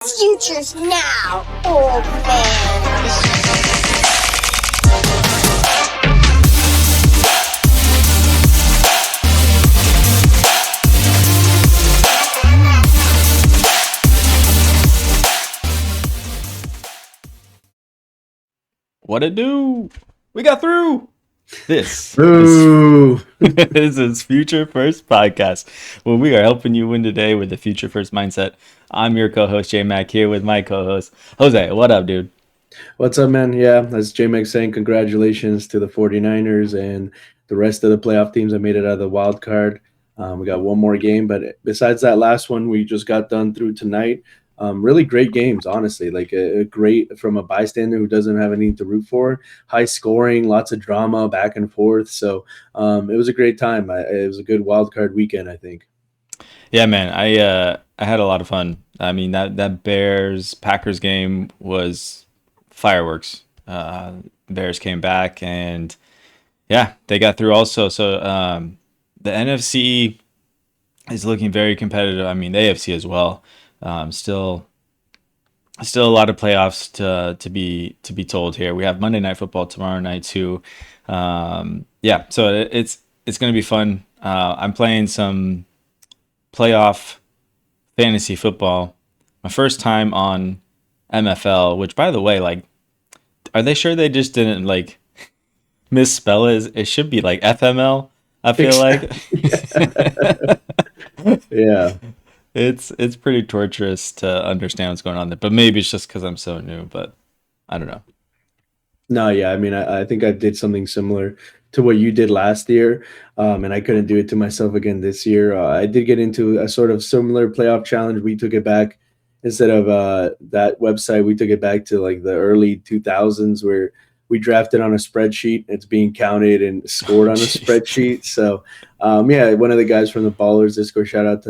Futures now, old man. What it do? We got through. This Ooh. this is Future First Podcast, where we are helping you win today with the Future First mindset. I'm your co-host J-Mac here with my co-host Jose. What up, dude? What's up, man? Yeah, as J-Mac saying, congratulations to the 49ers and the rest of the playoff teams that made it out of the wild card. We got one more game, but besides that last one we just got done through tonight, really great games, honestly. Like a great, from a bystander who doesn't have anything to root for, high scoring, lots of drama back and forth. So it was a great time. It was a good wild card weekend, I think. Yeah, man. I had a lot of fun. I mean, that Bears Packers game was fireworks. Bears came back and yeah, they got through also. So the NFC is looking very competitive. I mean, the AFC as well. Still a lot of playoffs to be told here. We have Monday Night Football tomorrow night too. Yeah, so it's going to be fun. I'm playing some playoff fantasy football. My first time on MFL, which, by the way, like, are they sure they just didn't like misspell it? It should be like FML. I feel like. Yeah. It's pretty torturous to understand what's going on there, but maybe it's just because I'm so new. But I don't know. No, yeah. I mean, I think I did something similar to what you did last year, and I couldn't do it to myself again this year. I did get into a sort of similar playoff challenge. We took it back instead of that website. We took it back to like the early 2000s where we drafted on a spreadsheet. It's being counted and scored on a spreadsheet. So, yeah, one of the guys from the Ballers Discord, shout out to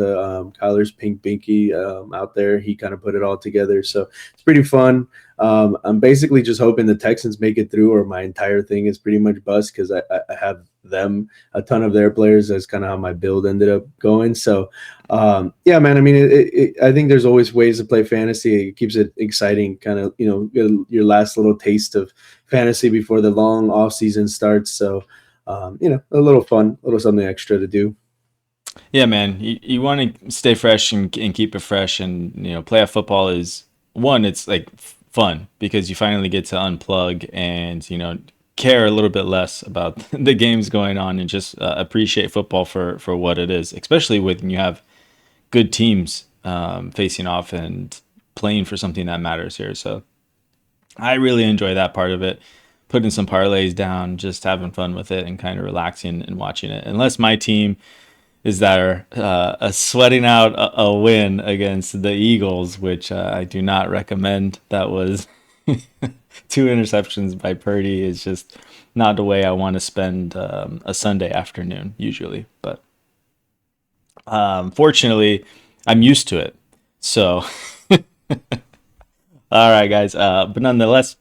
Kyler's Pink Binky out there. He kind of put it all together. So it's pretty fun. I'm basically just hoping the Texans make it through, or my entire thing is pretty much bust because I have them, a ton of their players. That's kind of how my build ended up going. So, yeah, man, I mean, I think there's always ways to play fantasy. It keeps it exciting, kind of, your last little taste of fantasy before the long off season starts. So, a little fun, a little something extra to do. Yeah, man, you want to stay fresh and keep it fresh, and playoff football is one. It's like fun because you finally get to unplug and care a little bit less about the games going on and just appreciate football for what it is, especially when you have good teams facing off and playing for something that matters here. So I really enjoy that part of it, putting some parlays down, just having fun with it and kind of relaxing and watching it. Unless my team is that are sweating out a win against the Eagles, which I do not recommend. That was 2 interceptions by Purdy. Is just not the way I want to spend a Sunday afternoon usually. But fortunately, I'm used to it. So, all right, guys. But nonetheless,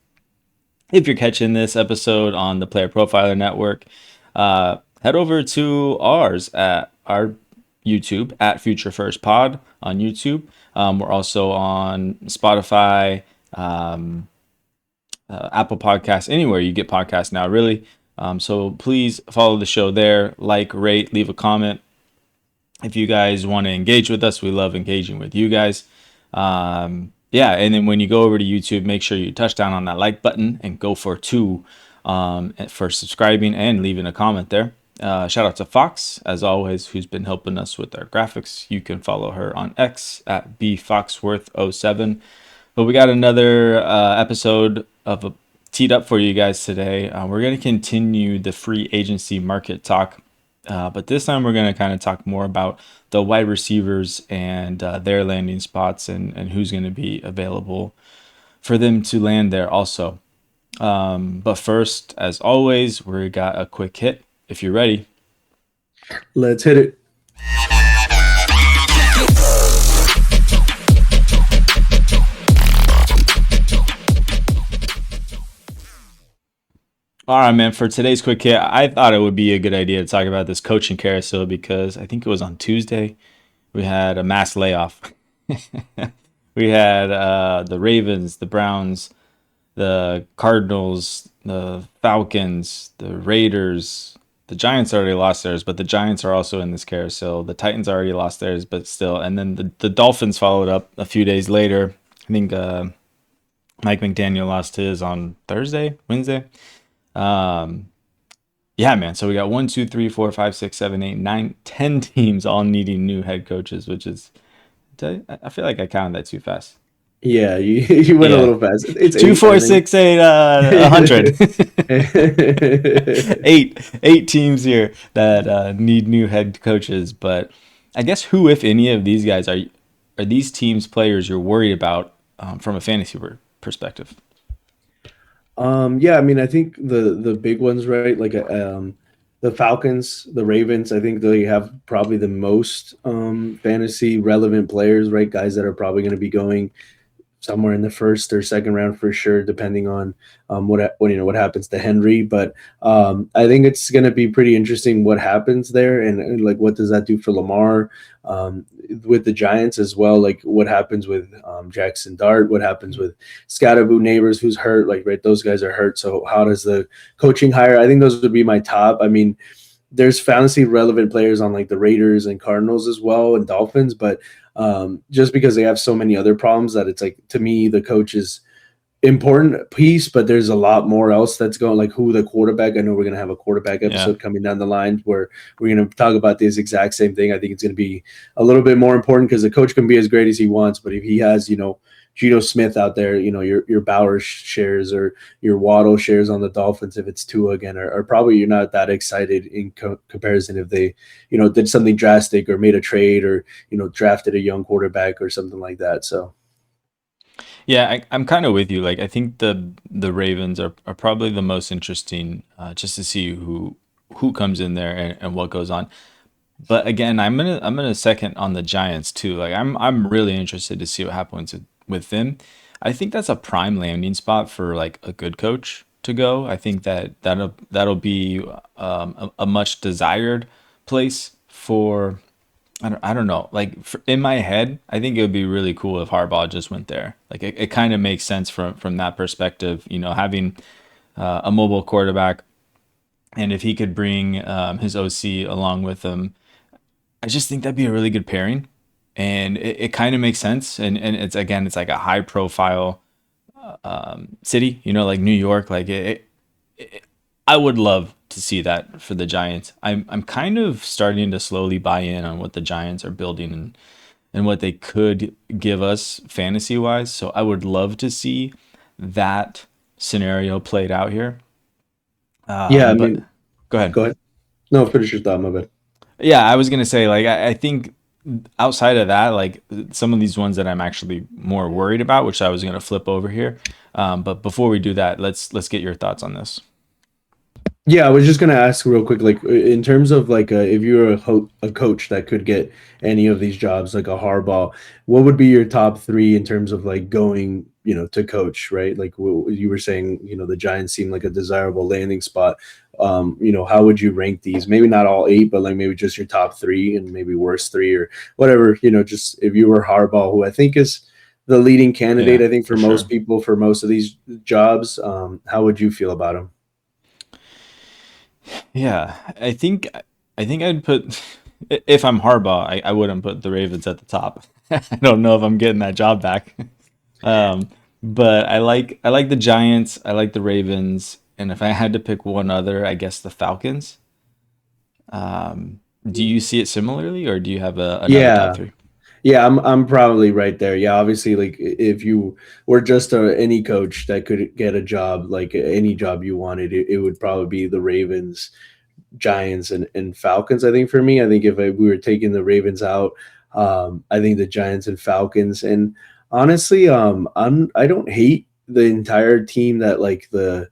if you're catching this episode on the Player Profiler Network, head over to our YouTube at Future First Pod on YouTube. We're also on Spotify, Apple Podcasts, anywhere you get podcasts now, really. So please follow the show there, like, rate, leave a comment. If you guys want to engage with us, we love engaging with you guys. Yeah, and then when you go over to YouTube, make sure you touch down on that like button and go for 2 for subscribing and leaving a comment there. Shout out to Fox, as always, who's been helping us with our graphics. You can follow her on X at bfoxworth07. But we got another episode of teed up for you guys today. We're going to continue the free agency market talk. But this time we're going to kind of talk more about the wide receivers and their landing spots and who's going to be available for them to land there also. But first, as always, we got a quick hit. If you're ready, let's hit it. All right, man. For today's quick hit, I thought it would be a good idea to talk about this coaching carousel because I think it was on Tuesday we had a mass layoff We had the Ravens, the Browns, the Cardinals, the Falcons, the Raiders. The Giants already lost theirs, but the Giants are also in this carousel. The Titans already lost theirs, but still. And then the Dolphins followed up a few days later. I think Mike McDaniel lost his on Wednesday. Um, yeah, man. So we got 1, 2, 3, 4, 5, 6, 7, 8, 9, 10 teams all needing new head coaches, which is, I feel like I counted that too fast. Yeah, you went a Yeah. little fast. It's Two, eight, I four, think. six, eight, 100. Eight teams here that need new head coaches. But I guess who, if any of these guys, are these teams players you're worried about from a fantasy perspective? Yeah, I mean, I think the big ones, right? Like the Falcons, the Ravens. I think they have probably the most fantasy relevant players, right? Guys that are probably going to be going somewhere in the first or second round for sure, depending on what happens to Henry. But I think it's going to be pretty interesting what happens there, and like what does that do for Lamar with the Giants as well? Like what happens with Jackson Dart? What happens with Scatterboo Neighbors, who's hurt? Like right, those guys are hurt. So how does the coaching hire? I think those would be my top. I mean, there's fantasy relevant players on like the Raiders and Cardinals as well and Dolphins, but just because they have so many other problems that it's like, to me, the coach is important piece, but there's a lot more else that's going, like who the quarterback. I know we're going to have a quarterback Yeah. episode coming down the line where we're going to talk about this exact same thing. I think it's going to be a little bit more important because the coach can be as great as he wants, but if he has, Geno Smith out there, your Bauer shares or your Waddle shares on the Dolphins, if it's Tua again, are probably you're not that excited in comparison if they, did something drastic or made a trade or, drafted a young quarterback or something like that. So. Yeah, I'm kind of with you. Like, I think the Ravens are probably the most interesting, just to see who comes in there and what goes on. But again, I'm gonna second on the Giants too. Like, I'm really interested to see what happens with them. I think that's a prime landing spot for like a good coach to go. I think that'll be a much desired place for. I don't know. Like in my head, I think it would be really cool if Harbaugh just went there. Like it kind of makes sense from that perspective. Having a mobile quarterback, and if he could bring his OC along with him, I just think that'd be a really good pairing. And it kind of makes sense. And it's like a high profile city. Like New York. Like I would love to see that for the Giants. I'm kind of starting to slowly buy in on what the Giants are building and what they could give us fantasy wise. So I would love to see that scenario played out here. Yeah, I But mean, go ahead. go ahead. No, finish your thought, my bad. Yeah, I was gonna say like I think outside of that, like some of these ones that I'm actually more worried about, which I was gonna flip over here. But before we do that, let's get your thoughts on this. Yeah, I was just gonna ask real quick, like in terms of like if you were a coach that could get any of these jobs, like a Harbaugh, what would be your top three in terms of like going, to coach, right? Like you were saying, the Giants seem like a desirable landing spot. How would you rank these? Maybe not all eight, but like maybe just your top three and maybe worst three or whatever. Just if you were Harbaugh, who I think is the leading candidate, Yeah, I think for for most sure. people for most of these jobs, how would you feel about him? Yeah, I think I'd put if I'm Harbaugh, I wouldn't put the Ravens at the top. I don't know if I'm getting that job back. Um, but I like the Giants, I like the Ravens, and if I had to pick one other, I guess the Falcons. Do you see it similarly, or do you have another top Yeah. three? Yeah, I'm probably right there. Yeah, obviously, like if you were just any coach that could get a job, like any job you wanted, it would probably be the Ravens, Giants, and Falcons. I think for me, I think if we were taking the Ravens out, I think the Giants and Falcons. And honestly, I don't hate the entire team that like the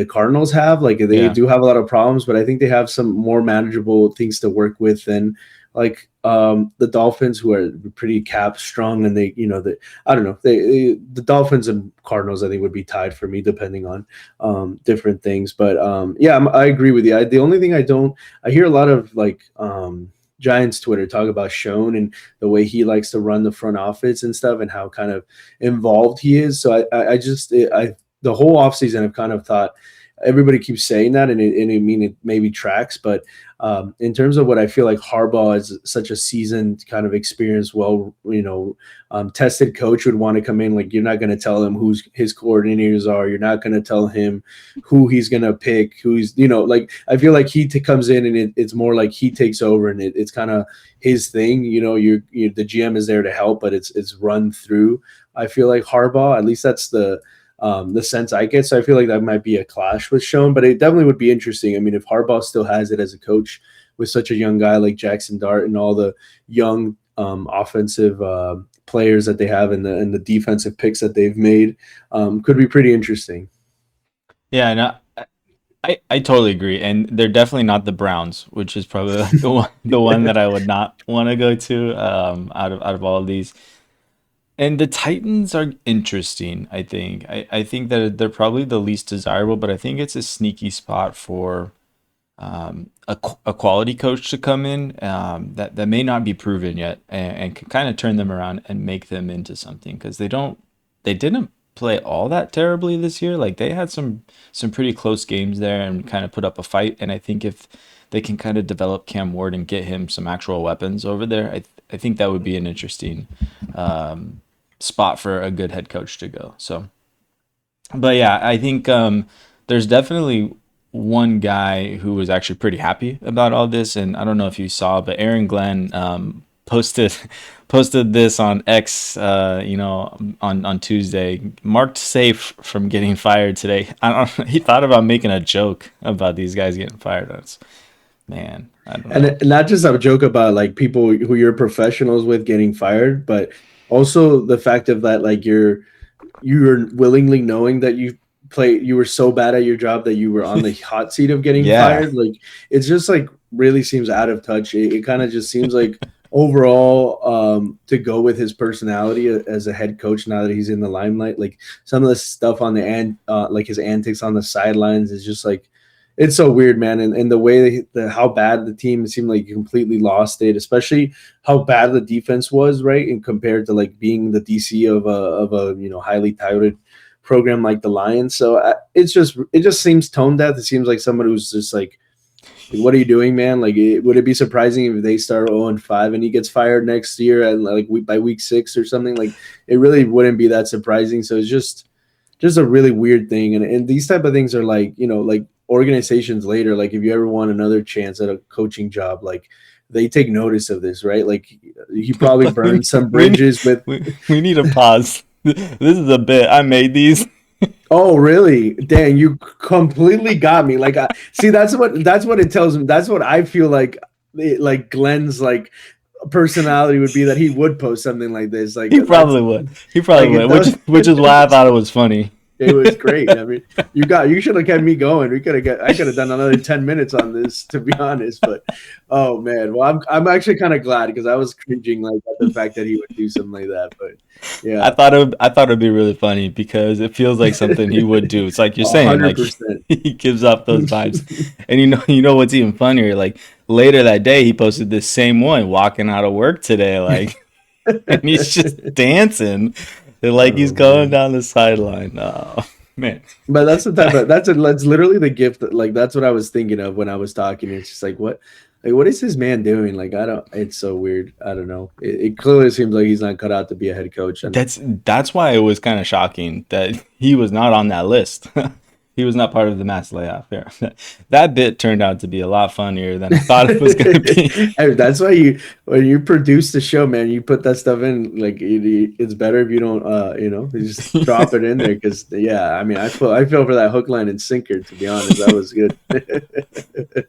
Cardinals have. Like they Yeah, do have a lot of problems, but I think they have some more manageable things to work with than like the Dolphins, who are pretty cap strong, and I don't know, the Dolphins and Cardinals I think would be tied for me depending on different things. But yeah, I agree with you. The only thing I hear a lot of like Giants Twitter talk about Schoen and the way he likes to run the front office and stuff, and how kind of involved he is. So the whole offseason I've kind of thought, everybody keeps saying that, and I mean, it maybe tracks, but in terms of what I feel like Harbaugh is such a seasoned kind of experienced, tested coach would want to come in. Like, you're not going to tell him who his coordinators are. You're not going to tell him who he's going to pick, like, I feel like he comes in and it's more like he takes over, and it's kind of his thing. The GM is there to help, but it's run through. I feel like Harbaugh, at least that's the sense I get. So I feel like that might be a clash with Schoen, but it definitely would be interesting. I mean, if Harbaugh still has it as a coach with such a young guy like Jackson Dart and all the young offensive players that they have and the defensive picks that they've made, could be pretty interesting. Yeah, no, I totally agree, and they're definitely not the Browns, which is probably like the one that I would not want to go to out of all of these. And the Titans are interesting, I think. I think that they're probably the least desirable, but I think it's a sneaky spot for a quality coach to come in that may not be proven yet, and can kind of turn them around and make them into something, because they didn't play all that terribly this year. Like, they had some pretty close games there and kind of put up a fight. And I think if they can kind of develop Cam Ward and get him some actual weapons over there, I think that would be an interesting spot for a good head coach to go. So, but yeah, I think there's definitely one guy who was actually pretty happy about all this, and I don't know if you saw, but Aaron Glenn posted this on X, on Tuesday, marked safe from getting fired today. I don't. He thought about making a joke about these guys getting fired. Man, I don't know. And not just a joke about like people who you're professionals with getting fired, but also the fact of that, like, you're willingly knowing that you were so bad at your job that you were on the hot seat of getting Yeah. fired. Like, it's just like really seems out of touch. It kind of just seems like overall to go with his personality as a head coach now that he's in the limelight. Like, some of the stuff on the end, like his antics on the sidelines is just like, it's so weird, man. And the way how bad the team seemed like you completely lost it, especially how bad the defense was, right? And compared to like being the DC of a highly touted program like the Lions. So it just seems tone deaf. It seems like someone who's just like, what are you doing, man? Like, would it be surprising if they start 0-5 and he gets fired next year and like by week 6 or something? Like, it really wouldn't be that surprising. So it's just a really weird thing. And these type of things are like, like organizations later, like if you ever want another chance at a coaching job, like they take notice of this, right? Like, he probably burned some bridges we need a pause. This is a bit. I made these. Oh, really? Dang, you completely got me. Like, see, that's what it tells me. That's what I feel like. Like Glenn's like personality would be, that he would post something like this. Like, He probably would. He probably like, would. Which is why I thought it was funny. It was great. I mean, you should have kept me going. I could have done another 10 minutes on this, to be honest. But oh man, well, I'm actually kind of glad, because I was cringing like at the fact that he would do something like that. But yeah, I thought it'd be really funny, because it feels like something he would do. It's like you're saying, like 100%. he gives off those vibes. And you know what's even funnier? Like, later that day, he posted this same one walking out of work today, like, and he's just dancing. Like, he's going down the sideline. Oh man! But that's the type of that's literally the gift. Like, that's what I was thinking of when I was talking. It's just like, what is this man doing? Like, I don't. It's so weird. I don't know. It clearly seems like he's not cut out to be a head coach. And That's why it was kind of shocking that he was not on that list. He was not part of the mass layoff. Yeah. That bit turned out to be a lot funnier than I thought it was going to be. Hey, that's why when you produce the show, man, you put that stuff in. Like, it's better if you don't, you just drop it in there. Because yeah, I mean, I feel for that hook, line, and sinker. To be honest, that was good.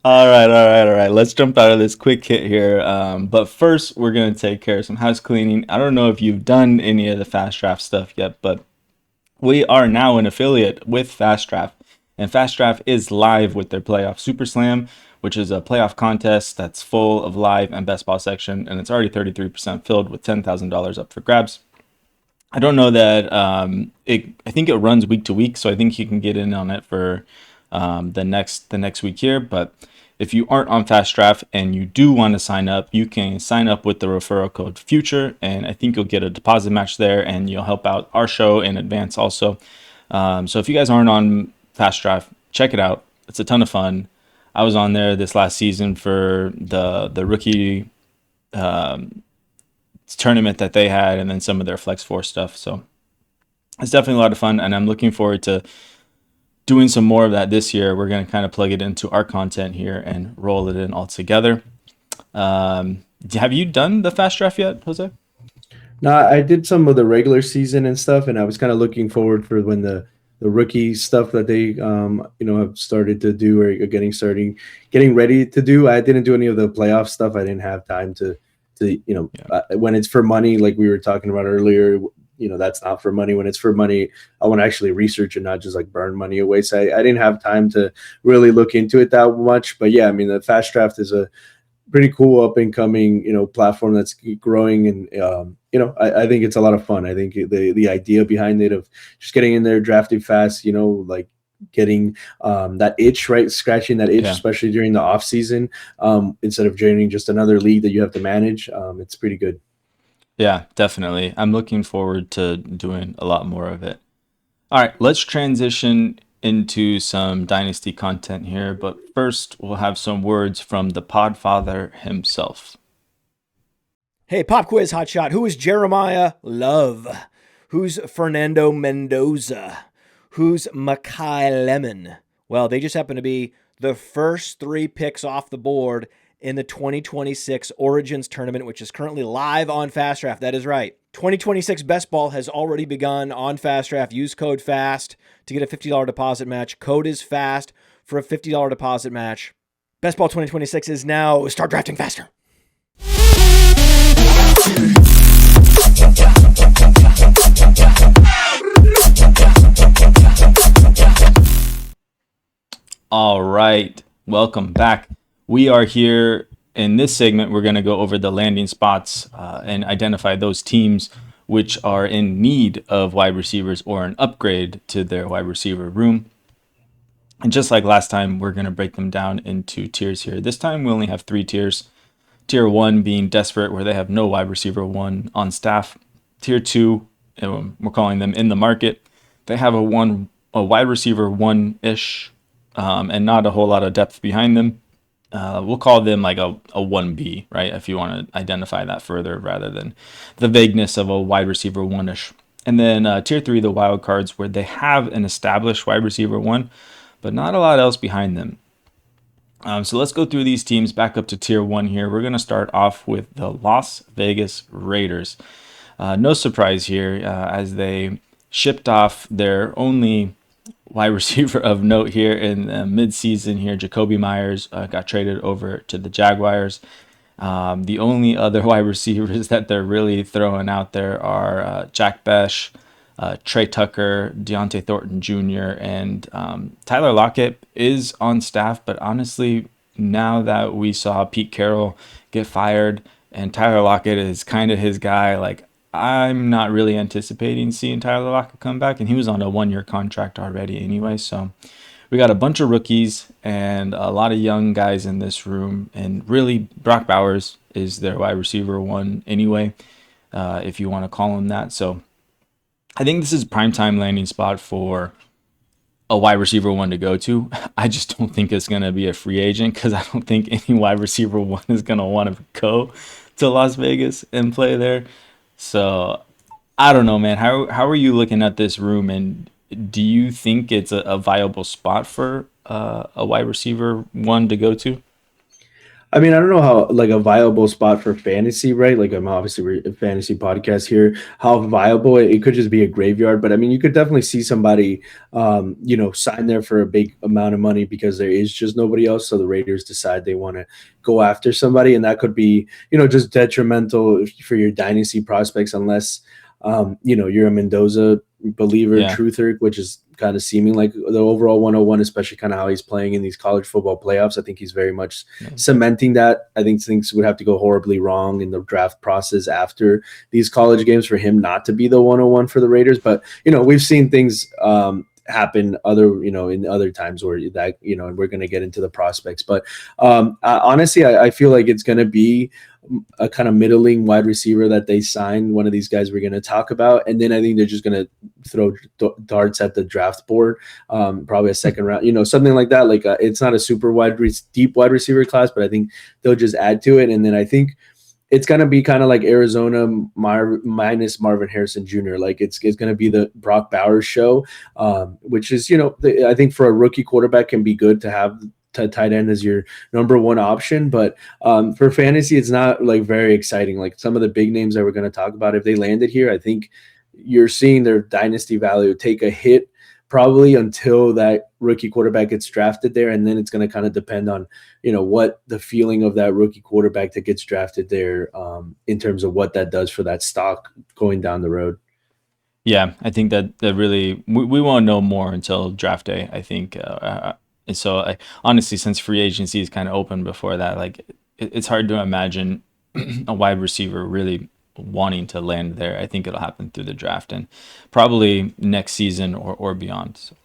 All right. Let's jump out of this quick hit here. But first, we're going to take care of some house cleaning. I don't know if you've done any of the fast draft stuff yet, but we are now an affiliate with Fast Draft, and Fast Draft is live with their playoff Super Slam, which is a playoff contest that's full of live and best ball section, and it's already 33% filled with $10,000 up for grabs. I don't know that I think it runs week to week, so I think you can get in on it for the next week here. But If you aren't on Fast Draft and you do want to sign up, you can sign up with the referral code FUTURE, and I think you'll get a deposit match there, and you'll help out our show in advance also. So if you guys aren't on Fast Draft, check it out. It's a ton of fun. I was on there this last season for the rookie tournament that they had, and then some of their Flex 4 stuff. So it's definitely a lot of fun, and I'm looking forward to doing some more of that this year. We're going to kind of plug it into our content here and roll it in all together. Have you done the Fast Draft yet, Jose? No, I did some of the regular season and stuff, and I was kind of looking forward for when the rookie stuff that they have started to do or getting ready to do. I didn't do any of the playoff stuff. I didn't have time to when it's for money, like we were talking about earlier, that's not for money. When it's for money, I want to actually research and not just like burn money away. So I didn't have time to really look into it that much. But yeah, I mean, the Fast Draft is a pretty cool up and coming, platform that's growing. And, I think it's a lot of fun. I think the idea behind it of just getting in there, drafting fast, like getting that itch, right? Scratching that itch, especially during the off season, instead of joining just another league that you have to manage. It's pretty good. Yeah, definitely. I'm looking forward to doing a lot more of it. All right, let's transition into some Dynasty content here, but first we'll have some words from the Podfather himself. Hey, pop quiz hotshot. Who is Jeremiah Love? Who's Fernando Mendoza? Who's Makai Lemon? Well, they just happen to be the first 3 picks off the board in the 2026 Origins tournament, which is currently live on Fast Draft. That is right. 2026 Best Ball has already begun on Fast Draft. Use code FAST to get a $50 deposit match. Code is FAST for a $50 deposit match. Best Ball 2026 is now. Start drafting faster. All right, welcome back. We are here in this segment. We're going to go over the landing spots and identify those teams which are in need of wide receivers or an upgrade to their wide receiver room. And just like last time, we're going to break them down into tiers here. This time we only have 3 tiers. Tier 1 being desperate, where they have no wide receiver 1 on staff. Tier 2, we're calling them in the market. They have a wide receiver 1-ish and not a whole lot of depth behind them. We'll call them like a 1B, right? If you want to identify that further rather than the vagueness of a wide receiver 1-ish. And then tier 3, the wild cards, where they have an established wide receiver 1, but not a lot else behind them. So let's go through these teams back up to tier 1 here. We're going to start off with the Las Vegas Raiders. No surprise here as they shipped off their only wide receiver of note here in mid-season here. Jacoby Myers got traded over to the Jaguars. The only other wide receivers that they're really throwing out there are Jack Besh, Trey Tucker, Deontay Thornton Jr., and Tyler Lockett is on staff. But honestly, now that we saw Pete Carroll get fired and Tyler Lockett is kind of his guy, like, I'm not really anticipating seeing Tyler Lockett come back, and he was on a 1-year contract already anyway. So we got a bunch of rookies and a lot of young guys in this room, and really Brock Bowers is their wide receiver 1 anyway, if you want to call him that. So I think this is a primetime landing spot for a wide receiver 1 to go to. I just don't think it's going to be a free agent, because I don't think any wide receiver 1 is going to want to go to Las Vegas and play there. So I don't know, man. How are you looking at this room, and do you think it's a viable spot for a wide receiver 1 to go to? I mean, I don't know how, like, a viable spot for fantasy, right? Like, I'm obviously a fantasy podcast here. How viable it could just be a graveyard, but I mean, you could definitely see somebody, sign there for a big amount of money because there is just nobody else. So the Raiders decide they want to go after somebody, and that could be, just detrimental for your dynasty prospects unless, you're a Mendoza believer, truther, which is kind of seeming like the overall 101, especially kind of how he's playing in these college football playoffs. I think he's very much cementing that. I think things would have to go horribly wrong in the draft process after these college games for him not to be the 101 for the Raiders. But, we've seen things happen in other times where that, and we're going to get into the prospects. But honestly, I feel like it's going to be a kind of middling wide receiver that they sign, one of these guys we're going to talk about. And then I think they're just going to throw darts at the draft board, probably a second round, something like that. Like it's not a super deep wide receiver class, but I think they'll just add to it. And then I think it's going to be kind of like Arizona minus Marvin Harrison Jr. Like it's going to be the Brock Bowers show, which is, I think for a rookie quarterback can be good to have tight end as your number one option. But for fantasy, it's not like very exciting. Like some of the big names that we're going to talk about, if they landed here, I think you're seeing their dynasty value take a hit probably until that rookie quarterback gets drafted there. And then it's going to kind of depend on, what the feeling of that rookie quarterback that gets drafted there in terms of what that does for that stock going down the road. Yeah, I think that really, we won't know more until draft day, I think. So honestly, since free agency is kind of open before that, like it's hard to imagine a wide receiver really wanting to land there. I think it'll happen through the draft and probably next season or beyond. So,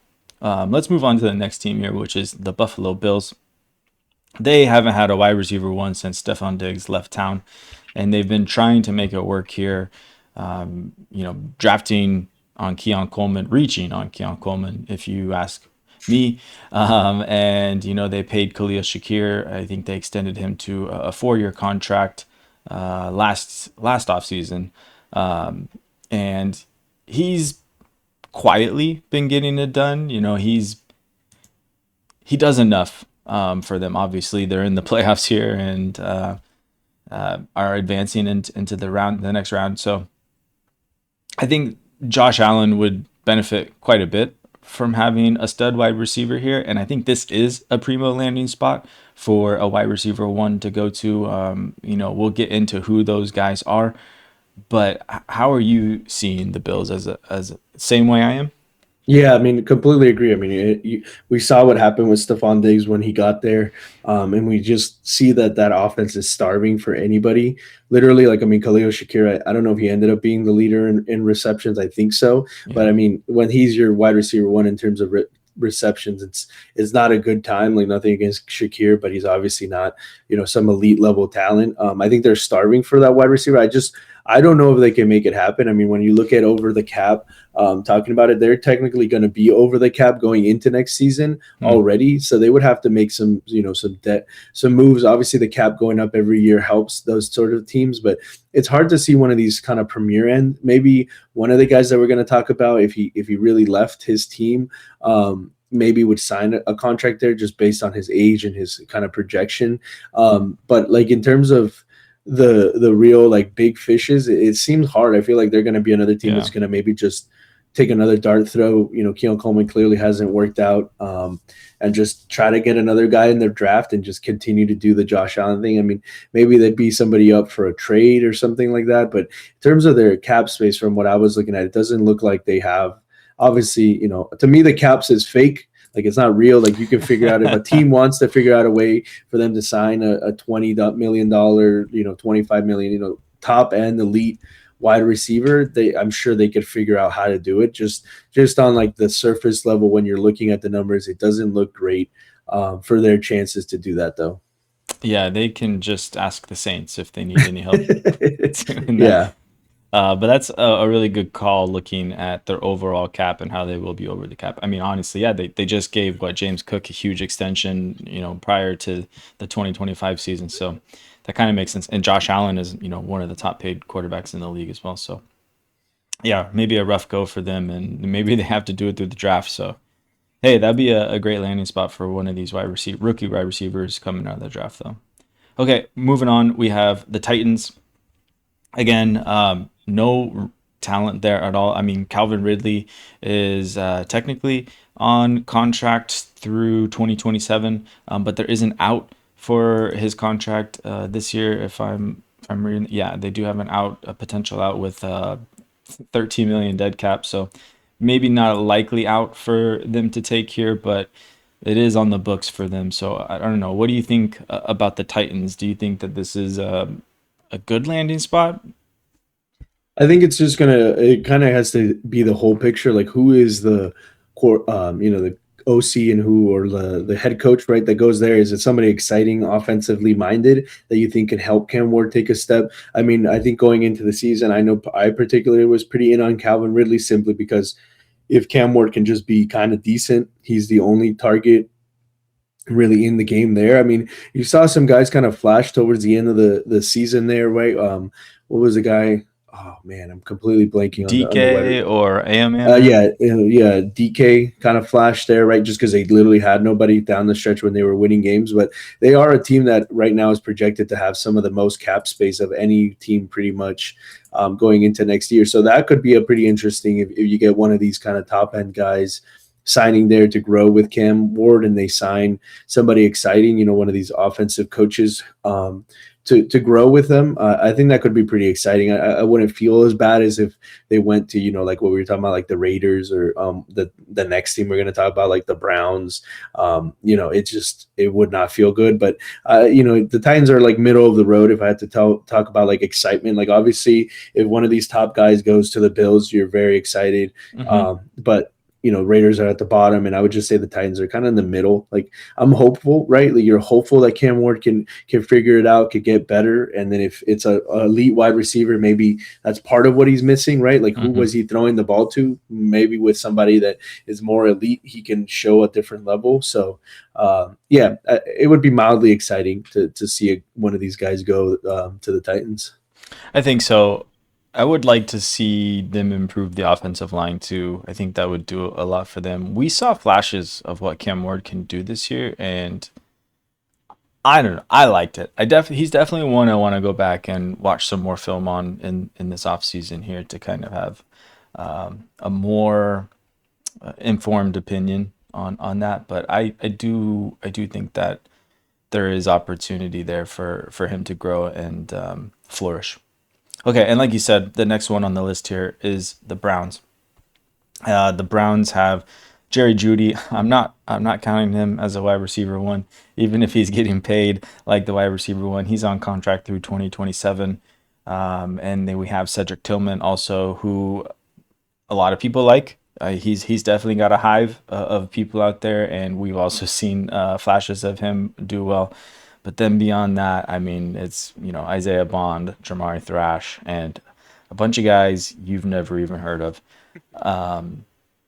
let's move on to the next team here, which is the Buffalo Bills. They haven't had a wide receiver one since Stephon Diggs left town, and they've been trying to make it work here. Drafting on Keon Coleman, reaching on Keon Coleman, if you ask me. And they paid Khalil Shakir. I think they extended him to a 4-year contract last offseason. And he's quietly been getting it done. He does enough for them. Obviously, they're in the playoffs here and are advancing into the next round. So I think Josh Allen would benefit quite a bit from having a stud wide receiver here. And I think this is a primo landing spot for a wide receiver one to go to. We'll get into who those guys are. But how are you seeing the Bills as a same way I am? Yeah, I mean, completely agree. I mean, we saw what happened with Stephon Diggs when he got there, and we just see that offense is starving for anybody. Literally, like, I mean, Khalil Shakir, I don't know if he ended up being the leader in receptions. I think so. Yeah. But, I mean, when he's your wide receiver one in terms of receptions, it's not a good time. Like, nothing against Shakir, but he's obviously not, some elite level talent. I think they're starving for that wide receiver. I don't know if they can make it happen. I mean, when you look at over the cap, talking about it, they're technically going to be over the cap going into next season already. So they would have to make some moves. Obviously, the cap going up every year helps those sort of teams, but it's hard to see one of these kind of premier end. Maybe one of the guys that we're going to talk about, if he really left his team, maybe would sign a contract there just based on his age and his kind of projection. But like in terms of the real like big fishes, it seems hard. I feel like they're going to be another team that's going to maybe just take another dart throw. Keon Coleman clearly hasn't worked out, and just try to get another guy in their draft and just continue to do the Josh Allen thing. I mean, maybe there'd be somebody up for a trade or something like that. But in terms of their cap space, from what I was looking at, it doesn't look like they have. Obviously, to me, the cap says fake. Like, it's not real. Like, you can figure out if a team wants to figure out a way for them to sign a $20 million, $25 million, top end elite wide receiver. I'm sure they could figure out how to do it. Just on like the surface level, when you're looking at the numbers, it doesn't look great for their chances to do that, though. Yeah, they can just ask the Saints if they need any help. Yeah. But that's a really good call looking at their overall cap and how they will be over the cap. I mean, honestly, yeah, they just gave James Cook a huge extension, prior to the 2025 season. So that kind of makes sense. And Josh Allen is, one of the top paid quarterbacks in the league as well. So yeah, maybe a rough go for them, and maybe they have to do it through the draft. So hey, that'd be a great landing spot for one of these rookie wide receivers coming out of the draft, though. Okay, moving on, we have the Titans. Again, no talent there at all. I mean, Calvin Ridley is technically on contract through 2027, but there is an out for his contract this year. If I'm reading, yeah, they do have a potential out with 13 million dead cap. So maybe not a likely out for them to take here, but it is on the books for them. So I don't know. What do you think about the Titans? Do you think that this is a good landing spot? I think it's just it kind of has to be the whole picture. Like, who is the the OC and who, or the head coach, right, that goes there? Is it somebody exciting, offensively minded that you think can help Cam Ward take a step? I mean, I think going into the season, I know I particularly was pretty in on Calvin Ridley simply because if Cam Ward can just be kind of decent, he's the only target really in the game there. I mean, you saw some guys kind of flash towards the end of the season there, right? What was the guy? Oh man, I'm completely blanking on the weather. DK or AMN? Yeah, DK kind of flashed there, right? Just because they literally had nobody down the stretch when they were winning games. But they are a team that right now is projected to have some of the most cap space of any team pretty much going into next year. So that could be a pretty interesting if you get one of these kind of top end guys signing there to grow with Cam Ward, and they sign somebody exciting, one of these offensive coaches to grow with them. I think that could be pretty exciting. I wouldn't feel as bad as if they went to, like what we were talking about, like the Raiders, or the next team we're going to talk about, like the Browns. It would not feel good. But, the Titans are like middle of the road. If I had to talk about like excitement, like obviously if one of these top guys goes to the Bills, you're very excited. But Raiders are at the bottom, and I would just say the Titans are kind of in the middle. Like, I'm hopeful, right? Like, you're hopeful that Cam Ward can figure it out, could get better. And then if it's a elite wide receiver, maybe that's part of what he's missing, right? Like, who was he throwing the ball to? Maybe with somebody that is more elite, he can show a different level. So, it would be mildly exciting to see one of these guys go to the Titans. I think so. I would like to see them improve the offensive line too. I think that would do a lot for them. We saw flashes of what Cam Ward can do this year, and I don't know. I liked it. He's definitely one I want to go back and watch some more film on in this offseason here to kind of have a more informed opinion on that. But I do think that there is opportunity there for him to grow and flourish. Okay, and like you said, the next one on the list here is the Browns. The Browns have Jerry Jeudy. I'm not counting him as a wide receiver one, even if he's getting paid like the wide receiver one. He's on contract through 2027. And then we have Cedric Tillman also, who a lot of people like. He's definitely got a hive of people out there, and we've also seen flashes of him do well. But then beyond that, I mean, it's, Isaiah Bond, Jamari Thrash, and a bunch of guys you've never even heard of.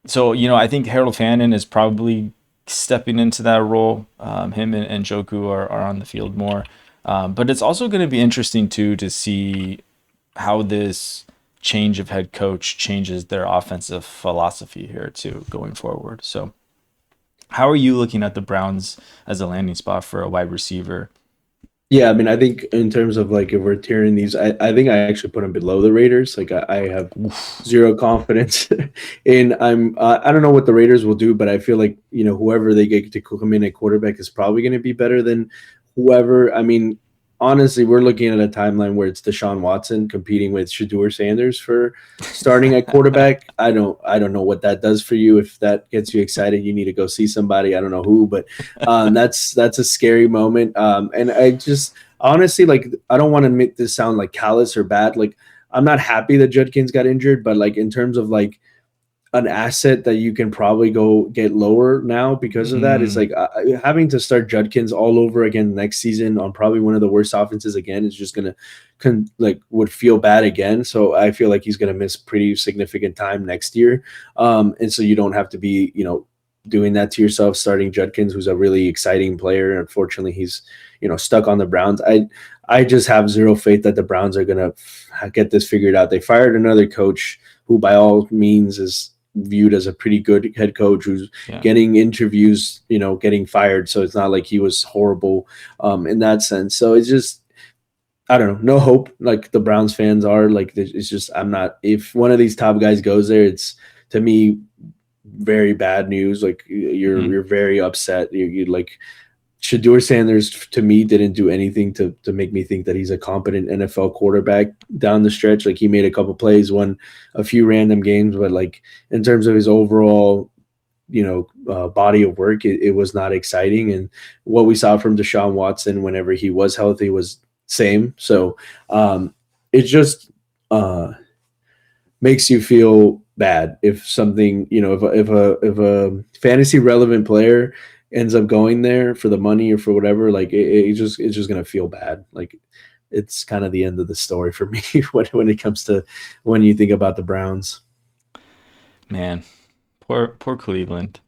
So, I think Harold Fannin is probably stepping into that role. Him and Njoku are on the field more. But it's also going to be interesting, too, to see how this change of head coach changes their offensive philosophy here, too, going forward. So, how are you looking at the Browns as a landing spot for a wide receiver? Yeah, I mean, I think in terms of like if we're tiering these, I think I actually put them below the Raiders. Like I have zero confidence in. I don't know what the Raiders will do, but I feel like whoever they get to come in at quarterback is probably going to be better than whoever. I mean, honestly, we're looking at a timeline where it's Deshaun Watson competing with Shedeur Sanders for starting at quarterback. I don't know what that does for you. If that gets you excited, you need to go see somebody. I don't know who, but that's a scary moment. And I just honestly, like, I don't want to make this sound like callous or bad. Like, I'm not happy that Judkins got injured, but like in terms of like an asset that you can probably go get lower now because of that is like having to start Judkins all over again next season on probably one of the worst offenses again is just gonna would feel bad again. So I feel like he's gonna miss pretty significant time next year, and so you don't have to be doing that to yourself, starting Judkins, who's a really exciting player. Unfortunately, he's stuck on the Browns. I just have zero faith that the Browns are gonna get this figured out. They fired another coach who by all means is viewed as a pretty good head coach who's getting interviews, getting fired. So it's not like he was horrible in that sense. So it's just, I don't know, no hope. Like the Browns fans are like, it's just, if one of these top guys goes there, it's to me very bad news. Like you're very upset. You like Shedeur Sanders to me didn't do anything to make me think that he's a competent NFL quarterback down the stretch. Like he made a couple plays, won a few random games, but like in terms of his overall, body of work, it was not exciting. And what we saw from Deshaun Watson whenever he was healthy was same. So it just makes you feel bad if something, if a fantasy relevant player ends up going there for the money or for whatever, like it's just gonna feel bad. Like it's kind of the end of the story for me when it comes to when you think about the Browns. Man, poor Cleveland.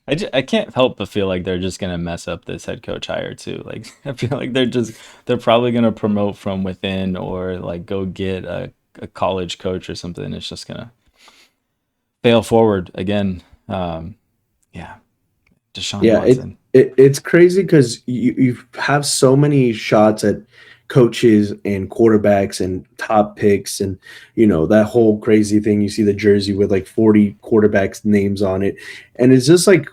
I can't help but feel like they're just gonna mess up this head coach hire too. Like I feel like they're probably gonna promote from within or like go get a college coach or something. It's just gonna fail forward again. Yeah, Deshaun Yeah, Watson. it's crazy because you have so many shots at coaches and quarterbacks and top picks and that whole crazy thing. You see the jersey with like 40 quarterbacks names on it, and it's just like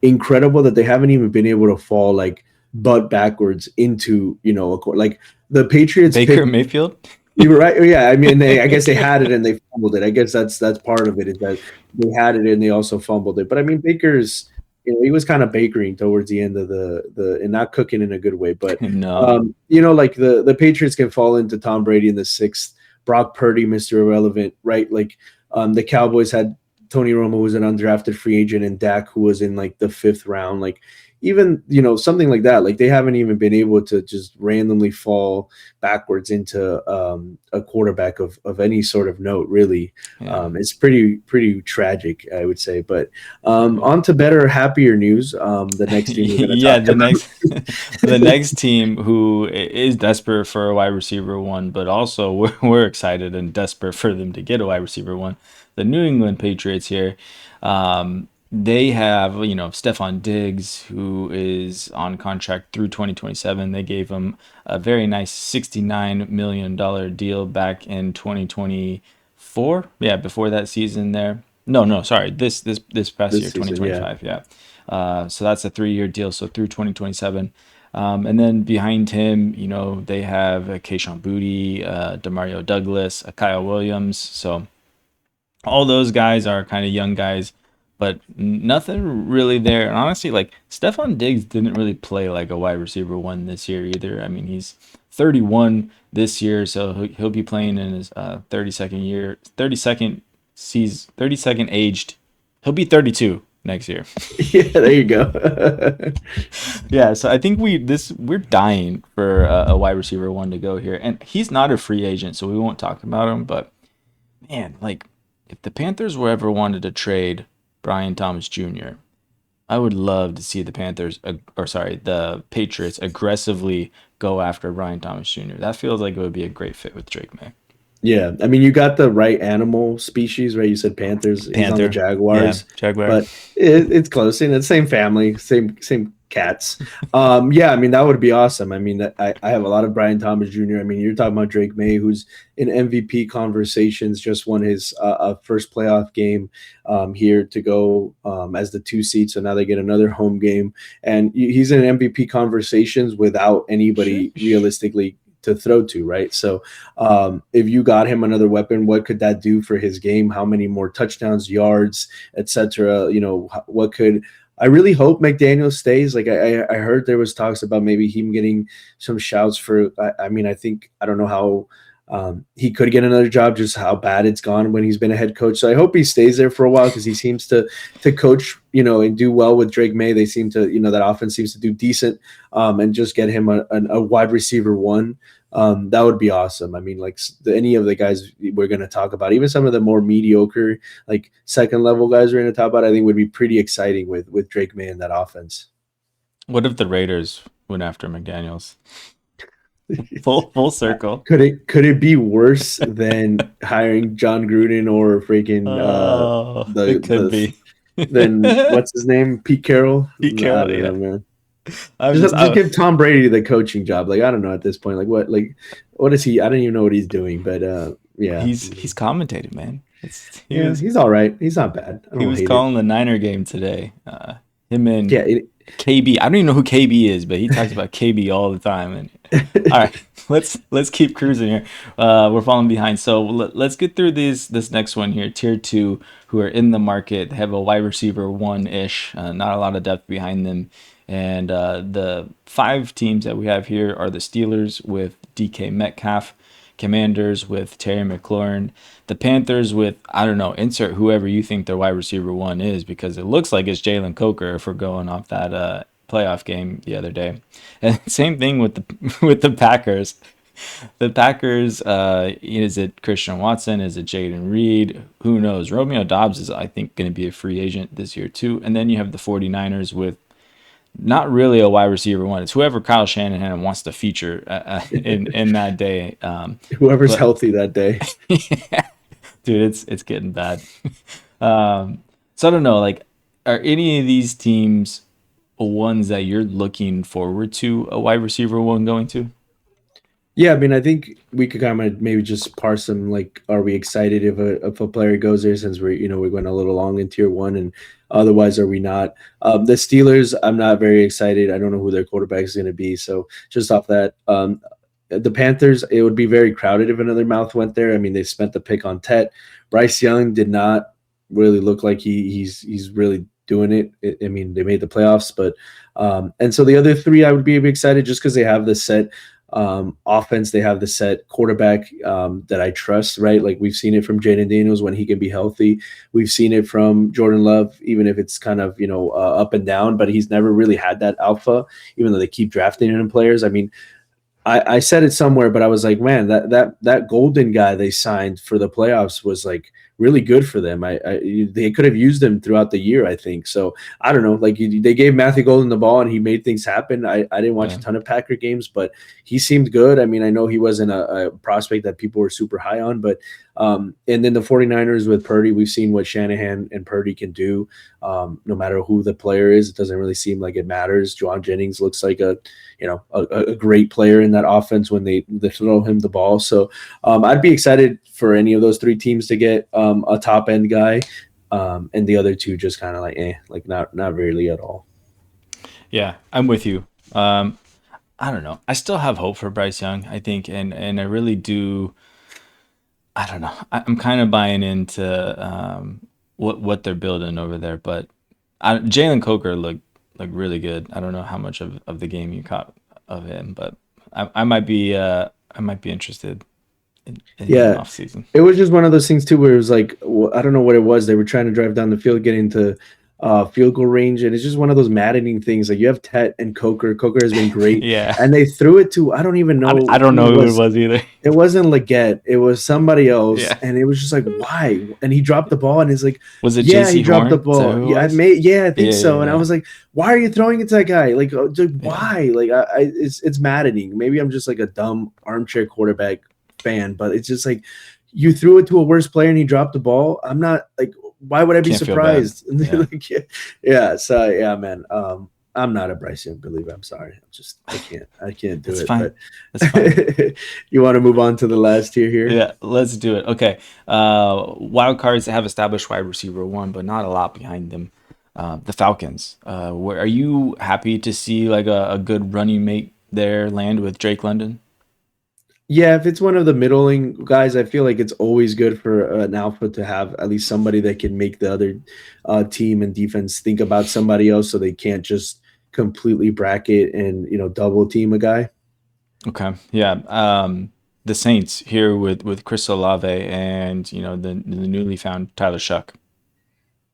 incredible that they haven't even been able to fall like butt backwards into like the Patriots Baker pick. Mayfield. You were right. Yeah, I mean, I guess they had it and they fumbled it. I guess that's part of it is that they had it and they also fumbled it. But I mean, Baker's, he was kind of bakering towards the end of the and not cooking in a good way. But No. like the Patriots can fall into Tom Brady in the sixth, Brock Purdy, Mr. Irrelevant, right? Like the Cowboys had Tony Romo, who was an undrafted free agent, and Dak, who was in like the fifth round. Like even something like that, like they haven't even been able to just randomly fall backwards into a quarterback of any sort of note, really. Yeah. It's pretty tragic, I would say. But on to better, happier news. The next team we're going to Yeah, talk about. the next team who is desperate for a wide receiver one, but also we're excited and desperate for them to get a wide receiver one. The New England Patriots here. They have, Stephon Diggs, who is on contract through 2027. They gave him a very nice $69 million deal back in 2024. Yeah, before that season there. No, sorry. This past This year, season, 2025. Yeah. So that's a 3-year deal. So through 2027. And then behind him, they have Kayshon Boutte, Demario Douglas, Kyle Williams. So all those guys are kind of young guys, but nothing really there. And honestly, like Stephon Diggs didn't really play like a wide receiver one this year either. I mean, he's 31 this year, so he'll be playing in his 32nd year, 32nd aged. He'll be 32 next year. Yeah, there you go. Yeah, so I think we're dying for a wide receiver one to go here, and he's not a free agent, so we won't talk about him. But man, like if the Panthers were ever wanted to trade Brian Thomas Jr., I would love to see the Patriots aggressively go after Brian Thomas Jr. That feels like it would be a great fit with Drake May. Yeah, I mean, you got the right animal species, right? You said Panthers. He's on the Jaguars, Yeah, Jaguar. but it's close. In the same family, same cats. Yeah, I mean that would be awesome. I mean, I have a lot of Brian Thomas Jr. I mean, you're talking about Drake May, who's in MVP conversations, just won his first playoff game here to go as the 2 seed. So now they get another home game, and he's in MVP conversations without anybody realistically to throw to, right? So if you got him another weapon, what could that do for his game? How many more touchdowns, yards, etc.? What could I really hope McDaniel stays? Like I heard there was talks about maybe him getting some shouts for. I mean, I don't know how he could get another job, just how bad it's gone when he's been a head coach. So I hope he stays there for a while because he seems to coach, and do well with Drake May. They seem to, that offense seems to do decent, and just get him a wide receiver one. That would be awesome. I mean, like any of the guys we're going to talk about, even some of the more mediocre, like second level guys we're going to talk about, I think would be pretty exciting with Drake May in that offense. What if the Raiders went after McDaniels? Full circle. Could it be worse than hiring John Gruden or freaking it could be. Then what's his name? Pete Carroll? Pete Carroll, I don't know, man. Just give Tom Brady the coaching job. Like, I don't know at this point. Like, what is he? I don't even know what he's doing. But yeah, he's commentating, man. He's all right. He's not bad. He was calling the Niner game today. Him and KB. I don't even know who KB is, but he talks about KB all the time. And all right, let's keep cruising here. We're falling behind, so let's get through this next one here. Tier 2, who are in the market, have a wide receiver one-ish. Not a lot of depth behind them. And the 5 teams that we have here are the Steelers with DK Metcalf, Commanders with Terry McLaurin. The Panthers with, I don't know, insert whoever you think their wide receiver one is, because it looks like it's Jalen Coker if we're going off that playoff game the other day. And same thing with the with the Packers. The Packers, is it Christian Watson? Is it Jaden Reed? Who knows? Romeo Dobbs is, I think, going to be a free agent this year too. And then you have the 49ers with not really a wide receiver one. It's whoever Kyle Shanahan wants to feature in that day. Whoever's healthy that day. Yeah, dude, it's getting bad. So I don't know, like, are any of these teams ones that you're looking forward to a wide receiver one going to? Yeah, I mean, I think we could kind of maybe just parse them. Like, are we excited if a player goes there, since we're going a little long in tier one, and otherwise are we not? The Steelers, I'm not very excited. I don't know who their quarterback is going to be. So just off that, the Panthers, it would be very crowded if another mouth went there. I mean, they spent the pick on Tet. Bryce Young did not really look like he's really doing it. I mean, they made the playoffs, but and so the other three, I would be excited just because they have the set offense, they have the set quarterback that I trust, right? Like, we've seen it from Jaden Daniels when he can be healthy. We've seen it from Jordan Love, even if it's kind of up and down, but he's never really had that alpha, even though they keep drafting him in players. I mean, I said it somewhere, but I was like, man, that Golden guy they signed for the playoffs was like really good for them. They could have used him throughout the year, I think. So I don't know. Like, they gave Matthew Golden the ball and he made things happen. I didn't watch a ton of Packer games, but he seemed good. I mean, I know he wasn't a prospect that people were super high on, but and then the 49ers with Purdy, we've seen what Shanahan and Purdy can do. No matter who the player is, it doesn't really seem like it matters. Juwan Jennings looks like a great player in that offense when they throw him the ball. So I'd be excited for any of those three teams to get a top end guy, and the other two just kind of like not really at all. Yeah, I'm with you. I don't know. I still have hope for Bryce Young, I think, and I really do. I don't know. I'm kind of buying into what they're building over there, but Jalen Coker looked really good. I don't know how much of the game you caught of him, but I might be interested in off season. It was just one of those things too, where it was like, I don't know what it was. They were trying to drive down the field, get into field goal range, and it's just one of those maddening things. Like, you have Tet and Coker. Coker has been great, yeah, and they threw it to, I don't even know. I don't know who it was either. It wasn't Leggett. It was somebody else, yeah. And it was just like, why? And he dropped the ball, and it's like, was it? Yeah, JC he dropped Horn? the ball. I think so. Yeah. And I was like, why are you throwing it to that guy? Like, why? Like, it's maddening. Maybe I'm just like a dumb armchair quarterback fan, but it's just like, you threw it to a worse player and he dropped the ball. I'm not like, why would I be surprised? Yeah. So yeah, man. I'm not a Bryce Young believer. I'm sorry. I can't do That's it. fine. But That's fine. You want to move on to the last tier here? Yeah, let's do it. Okay. Wild cards have established wide receiver one, but not a lot behind them. The Falcons. Are you happy to see like a good running mate there land with Drake London? Yeah, if it's one of the middling guys, I feel like it's always good for an alpha to have at least somebody that can make the other team and defense think about somebody else, so they can't just completely bracket and double team a guy. Okay, yeah. The Saints here with Chris Olave and the newly found Tyler Shuck.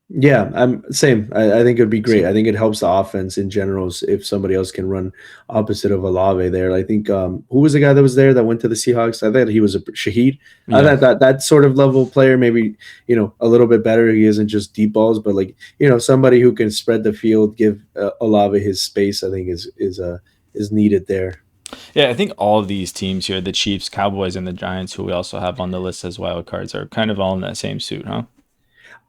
Yeah, I'm same. I think it'd be great. I think it helps the offense in general if somebody else can run opposite of Olave there. I think who was the guy that was there that went to the Seahawks? I thought he was a Shaheed. Yeah. I thought that sort of level player, maybe a little bit better. He isn't just deep balls, but like somebody who can spread the field, give Olave his space. I think is needed there. Yeah, I think all of these teams here, the Chiefs, Cowboys, and the Giants, who we also have on the list as wild cards, are kind of all in that same suit, huh?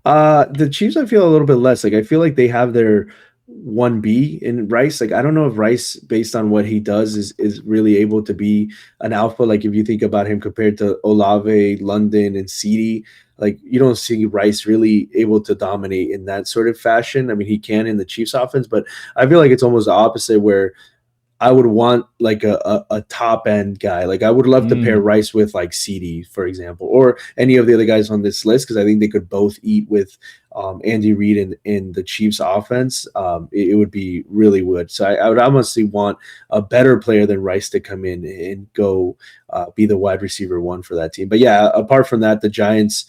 The Chiefs, I feel a little bit less. Like, I feel like they have their 1B in Rice. Like, I don't know if Rice, based on what he does, is really able to be an alpha. Like, if you think about him compared to Olave, London, and CeeDee, like, you don't see Rice really able to dominate in that sort of fashion. I mean, he can in the Chiefs offense, but I feel like it's almost the opposite, where I would want like a top end guy. Like I would love to pair Rice with like CD, for example, or any of the other guys on this list, because I think they could both eat with Andy Reid in the Chiefs offense. It would be really good. So I would honestly want a better player than Rice to come in and go be the wide receiver one for that team. But yeah, apart from that, the Giants,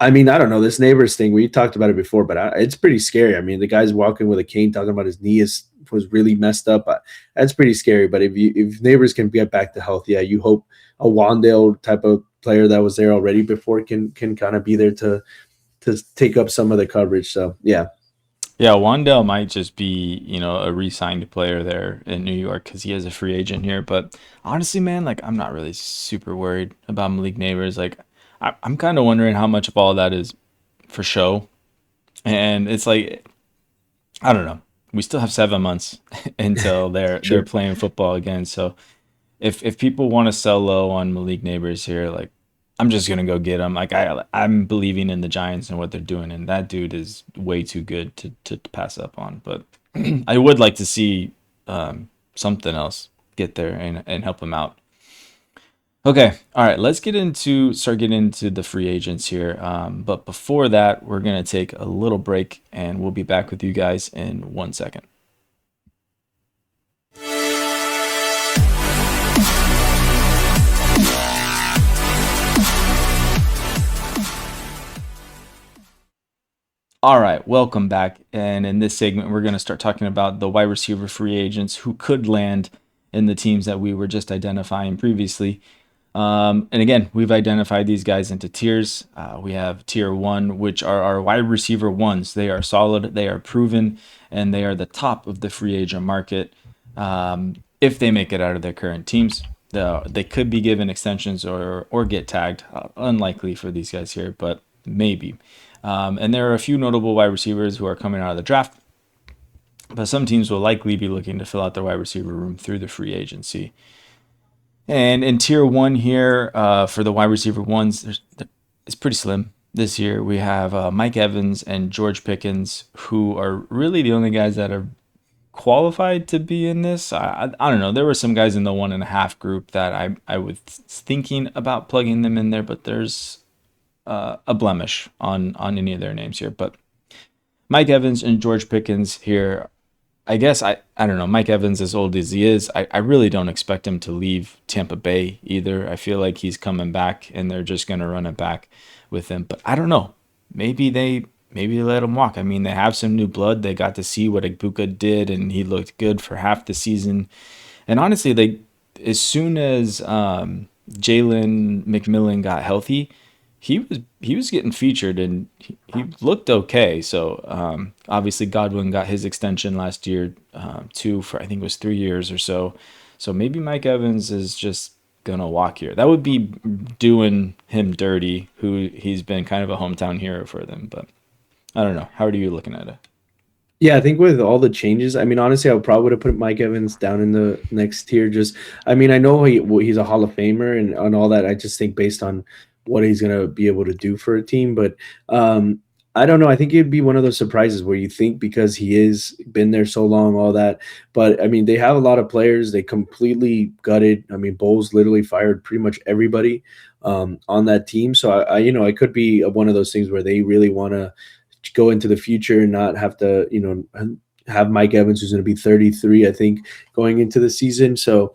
I mean, I don't know, this Neighbors thing, we talked about it before, but it's pretty scary. I mean, the guy's walking with a cane talking about his knee was really messed up. That's pretty scary. But if Neighbors can get back to health, yeah, you hope a Wandale type of player that was there already before can kind of be there to take up some of the coverage. So, yeah. Yeah, Wandale might just be, a re-signed player there in New York because he is a free agent here. But honestly, man, like I'm not really super worried about Malik Neighbors. Like I'm kind of wondering how much of all that is for show. And it's like, I don't know. We still have 7 months until they're playing football again. So if people want to sell low on Malik Neighbors here, like I'm just gonna go get him. Like I'm believing in the Giants and what they're doing, and that dude is way too good to pass up on. But I would like to see something else get there and help him out. Okay, all right, let's start getting into the free agents here. But before that, we're gonna take a little break, and we'll be back with you guys in 1 second. All right, welcome back. And in this segment, we're going to start talking about the wide receiver free agents who could land in the teams that we were just identifying previously. And again, we've identified these guys into tiers. We have tier 1, which are our wide receiver ones. They are solid, they are proven, and they are the top of the free agent market. If they make it out of their current teams, they could be given extensions or get tagged. Unlikely for these guys here, but maybe. And there are a few notable wide receivers who are coming out of the draft, but some teams will likely be looking to fill out their wide receiver room through the free agency. And in tier 1 here, for the wide receiver ones, it's pretty slim this year. We have Mike Evans and George Pickens, who are really the only guys that are qualified to be in this. I don't know. There were some guys in the 1.5 group that I was thinking about plugging them in there, but there's a blemish on any of their names here. But Mike Evans and George Pickens here, I guess I don't know. Mike Evans, as old as he is, I really don't expect him to leave Tampa Bay either. I feel like he's coming back and they're just going to run it back with him. But I don't know. Maybe they let him walk. I mean, they have some new blood. They got to see what Igbukah did, and he looked good for half the season. And honestly, as soon as Jalen McMillan got healthy, he was getting featured and he looked okay. So obviously Godwin got his extension last year too, for I think it was 3 years or so. So maybe Mike Evans is just gonna walk here. That would be doing him dirty, who he's been kind of a hometown hero for them. But I don't know. How are you looking at it? Yeah, I think with all the changes, I mean, honestly, I would probably would have put Mike Evans down in the next tier. Just, I mean, I know he's a Hall of Famer and all that. I just think based on what he's going to be able to do for a team. But I don't know. I think it'd be one of those surprises where you think because he is been there so long, all that. But, I mean, they have a lot of players. They completely gutted. I mean, Bowles literally fired pretty much everybody on that team. So, it could be one of those things where they really want to go into the future and not have to, have Mike Evans, who's going to be 33, I think, going into the season. So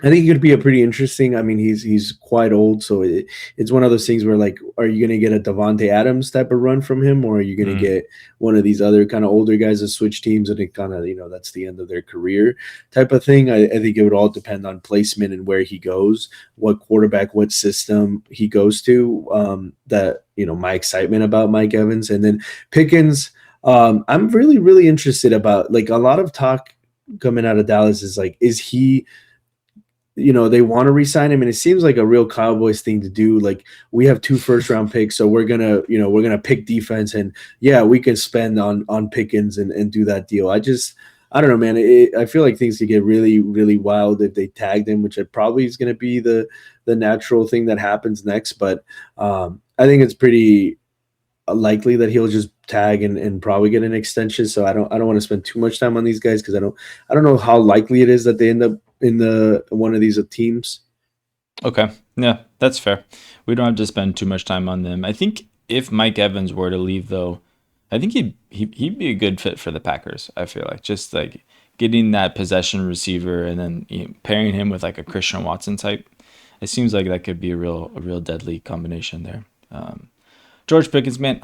I think it could be a pretty interesting. I mean, he's quite old, so it's one of those things where, like, are you going to get a Devontae Adams type of run from him, or are you going to get one of these other kind of older guys that switch teams and it kind of, that's the end of their career type of thing? I think it would all depend on placement and where he goes, what quarterback, what system he goes to. My excitement about Mike Evans. And then Pickens, I'm really, really interested about, like, a lot of talk coming out of Dallas is like, is he – they want to re-sign him, and it seems like a real Cowboys thing to do. Like, we have 2 first-round picks, so we're gonna pick defense, and yeah, we can spend on Pickens and do that deal. I don't know, man. I feel like things could get really, really wild if they tagged him, which probably is going to be the natural thing that happens next. But I think it's pretty likely that he'll just tag and probably get an extension. So I don't want to spend too much time on these guys because I don't know how likely it is that they end up in the one of these teams. Okay. Yeah, that's fair. We don't have to spend too much time on them. I think if Mike Evans were to leave, though, I think he'd be a good fit for the Packers. I feel like just like getting that possession receiver and then pairing him with like a Christian Watson type. It seems like that could be a real deadly combination there. George Pickens, man,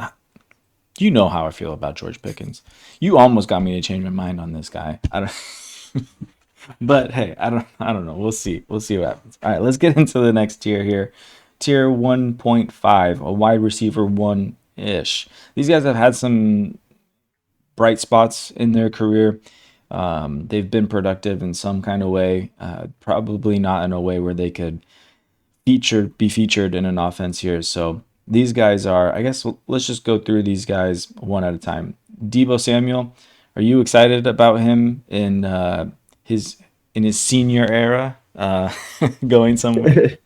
you know how I feel about George Pickens. You almost got me to change my mind on this guy. I don't. But hey, I don't know. We'll see. We'll see what happens. All right, let's get into the next tier here. Tier 1.5, a wide receiver 1-ish. These guys have had some bright spots in their career. They've been productive in some kind of way. Probably not in a way where they could be featured in an offense here. So these guys are, I guess, let's just go through these guys one at a time. Deebo Samuel, are you excited about him in his senior era going somewhere?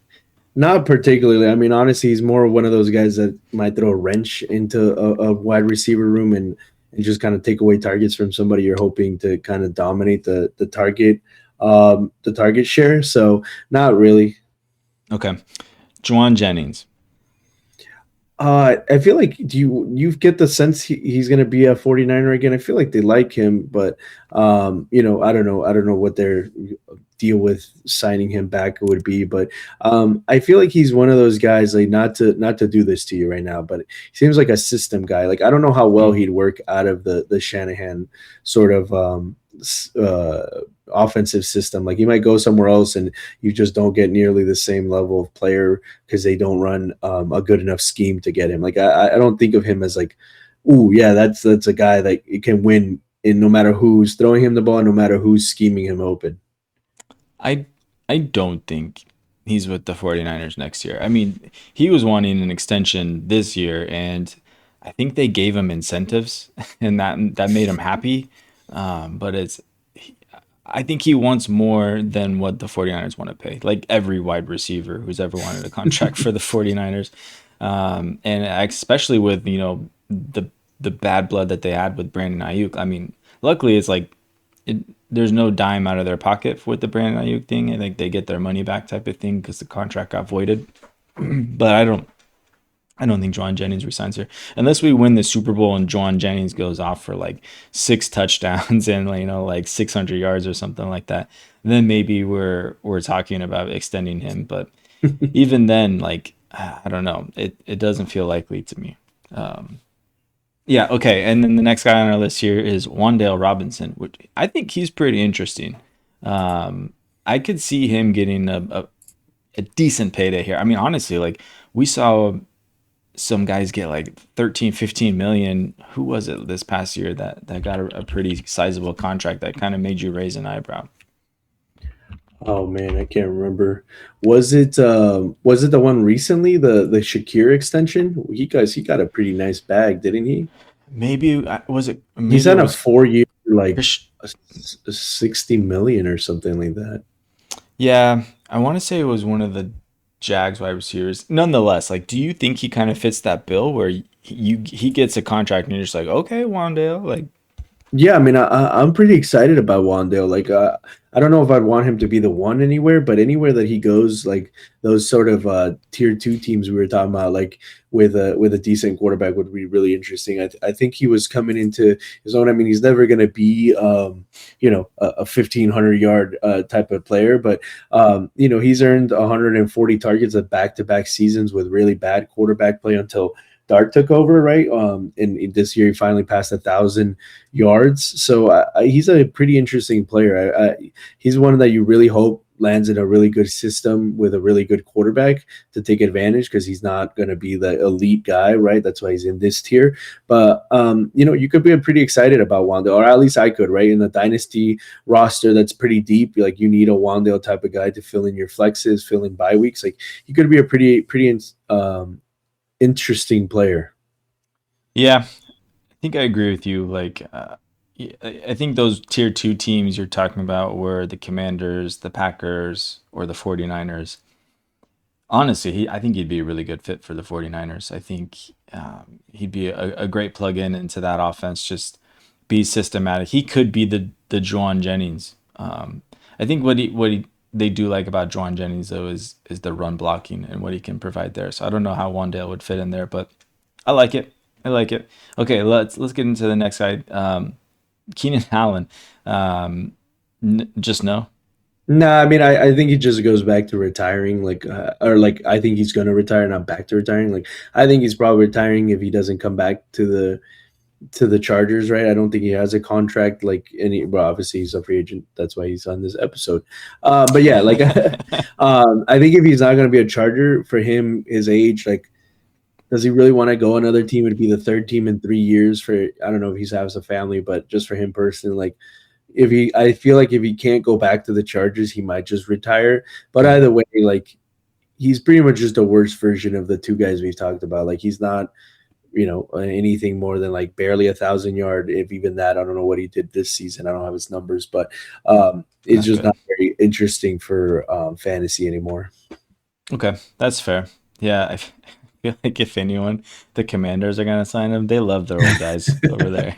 Not particularly. I mean, honestly, he's more one of those guys that might throw a wrench into a wide receiver room and just kind of take away targets from somebody you're hoping to kind of dominate the target share. So not really. Okay. Juwan Jennings. I feel like you get the sense he's going to be a 49er again. I feel like they like him, but I don't know what their deal with signing him back would be, but I feel like he's one of those guys, like not to do this to you right now, but he seems like a system guy. Like I don't know how well he'd work out of the Shanahan sort of offensive system. Like he might go somewhere else and you just don't get nearly the same level of player because they don't run a good enough scheme to get him. Like I don't think of him as like, ooh, yeah, that's a guy that can win in no matter who's throwing him the ball, no matter who's scheming him open. I don't think he's with the 49ers next year. I mean, he was wanting an extension this year, and I think they gave him incentives, and that made him happy. But I think he wants more than what the 49ers want to pay, like every wide receiver who's ever wanted a contract for the 49ers. And especially with, the bad blood that they had with Brandon Ayuk. I mean, luckily it's like there's no dime out of their pocket with the Brandon Ayuk thing. I think they get their money back type of thing because the contract got voided. But I don't think Juwan Jennings resigns here unless we win the Super Bowl and Juwan Jennings goes off for like 6 touchdowns and like 600 yards or something like that. Then maybe we're talking about extending him. But even then, like I don't know, it doesn't feel likely to me. Yeah, okay. And then the next guy on our list here is Wan'Dale Robinson, which I think he's pretty interesting. I could see him getting a decent payday here. I mean, honestly, like we saw some guys get like 13, 15 million. Who was it this past year that got a pretty sizable contract that kind of made you raise an eyebrow? Oh man, I can't remember. Was it the one recently, the Shakir extension? He got a pretty nice bag, didn't he? Maybe was it? Maybe He's on it a was 4-year like Krish- 60 million or something like that. Yeah, I want to say it was one of the Jags wide receivers. Nonetheless, like, do you think he kind of fits that bill where he gets a contract and you're just like, okay, Wan'Dale, like, Yeah, I mean, I'm pretty excited about Wandale. Like, I don't know if I'd want him to be the one anywhere, but anywhere that he goes, like those sort of tier 2 teams we were talking about, like with a decent quarterback would be really interesting. I think he was coming into his own. I mean, he's never going to be, a 1,500-yard type of player, but he's earned 140 targets at back-to-back seasons with really bad quarterback play until Dart took over, right? And this year he finally passed 1,000 yards. So he's a pretty interesting player. He's one that you really hope lands in a really good system with a really good quarterback to take advantage because he's not going to be the elite guy, right? That's why he's in this tier. But, you could be pretty excited about Wandale, or at least I could, right? In the Dynasty roster that's pretty deep, like you need a Wandale type of guy to fill in your flexes, fill in bye weeks. Like he could be a pretty interesting player. yeah, I think I agree with you. Like, I think those tier 2 teams you're talking about were the Commanders, the Packers, or the 49ers. Honestly, I think he'd be a really good fit for the 49ers. I think he'd be a great plug-in into that offense, just be systematic. He could be the Juwan Jennings. I think they do like about Juwan Jennings though is the run blocking and what he can provide there. So I don't know how Wandale would fit in there, but I like it. I like it. Okay, let's get into the next guy. Keenan Allen. Just no. No, I mean, I think he just goes back to retiring, or like I think he's going to retire, not back to retiring. Like I think he's probably retiring if he doesn't come back to the Chargers, right? I don't think he has a contract like any. Well, obviously he's a free agent. That's why he's on this episode. But yeah, like I think if he's not going to be a Charger, for him, his age, like, does he really want to go another team? It'd be the third team in 3 years. For I don't know if he has a family, but just for him personally, like. I feel like if he can't go back to the Chargers, he might just retire. But either way, like he's pretty much just a worse version of the two guys we've talked about. Like he's not, anything more than like barely 1,000 yard, if even that. I don't know what he did this season. I don't have his numbers, but it's just not very interesting for fantasy anymore. Okay, that's fair. Yeah, I feel like if anyone, the Commanders are gonna sign him. They love their old guys over there.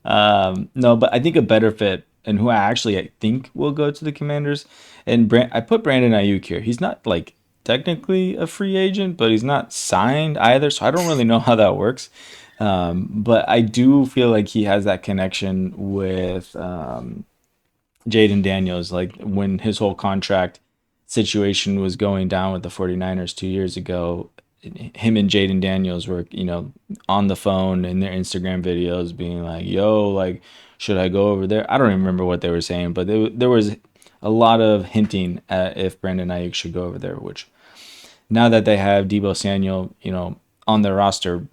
No, but I think a better fit, and who I think will go to the Commanders, and I put Brandon Ayuk here. He's not like technically a free agent, but he's not signed either, so I don't really know how that works. But I do feel like he has that connection with Jaden Daniels, like when his whole contract situation was going down with the 49ers 2 years ago. Him and Jaden Daniels were, on the phone in their Instagram videos being like, yo, like, should I go over there? I don't even remember what they were saying, but there was a lot of hinting at if Brandon Ayuk should go over there, which now that they have Deebo Samuel, on their roster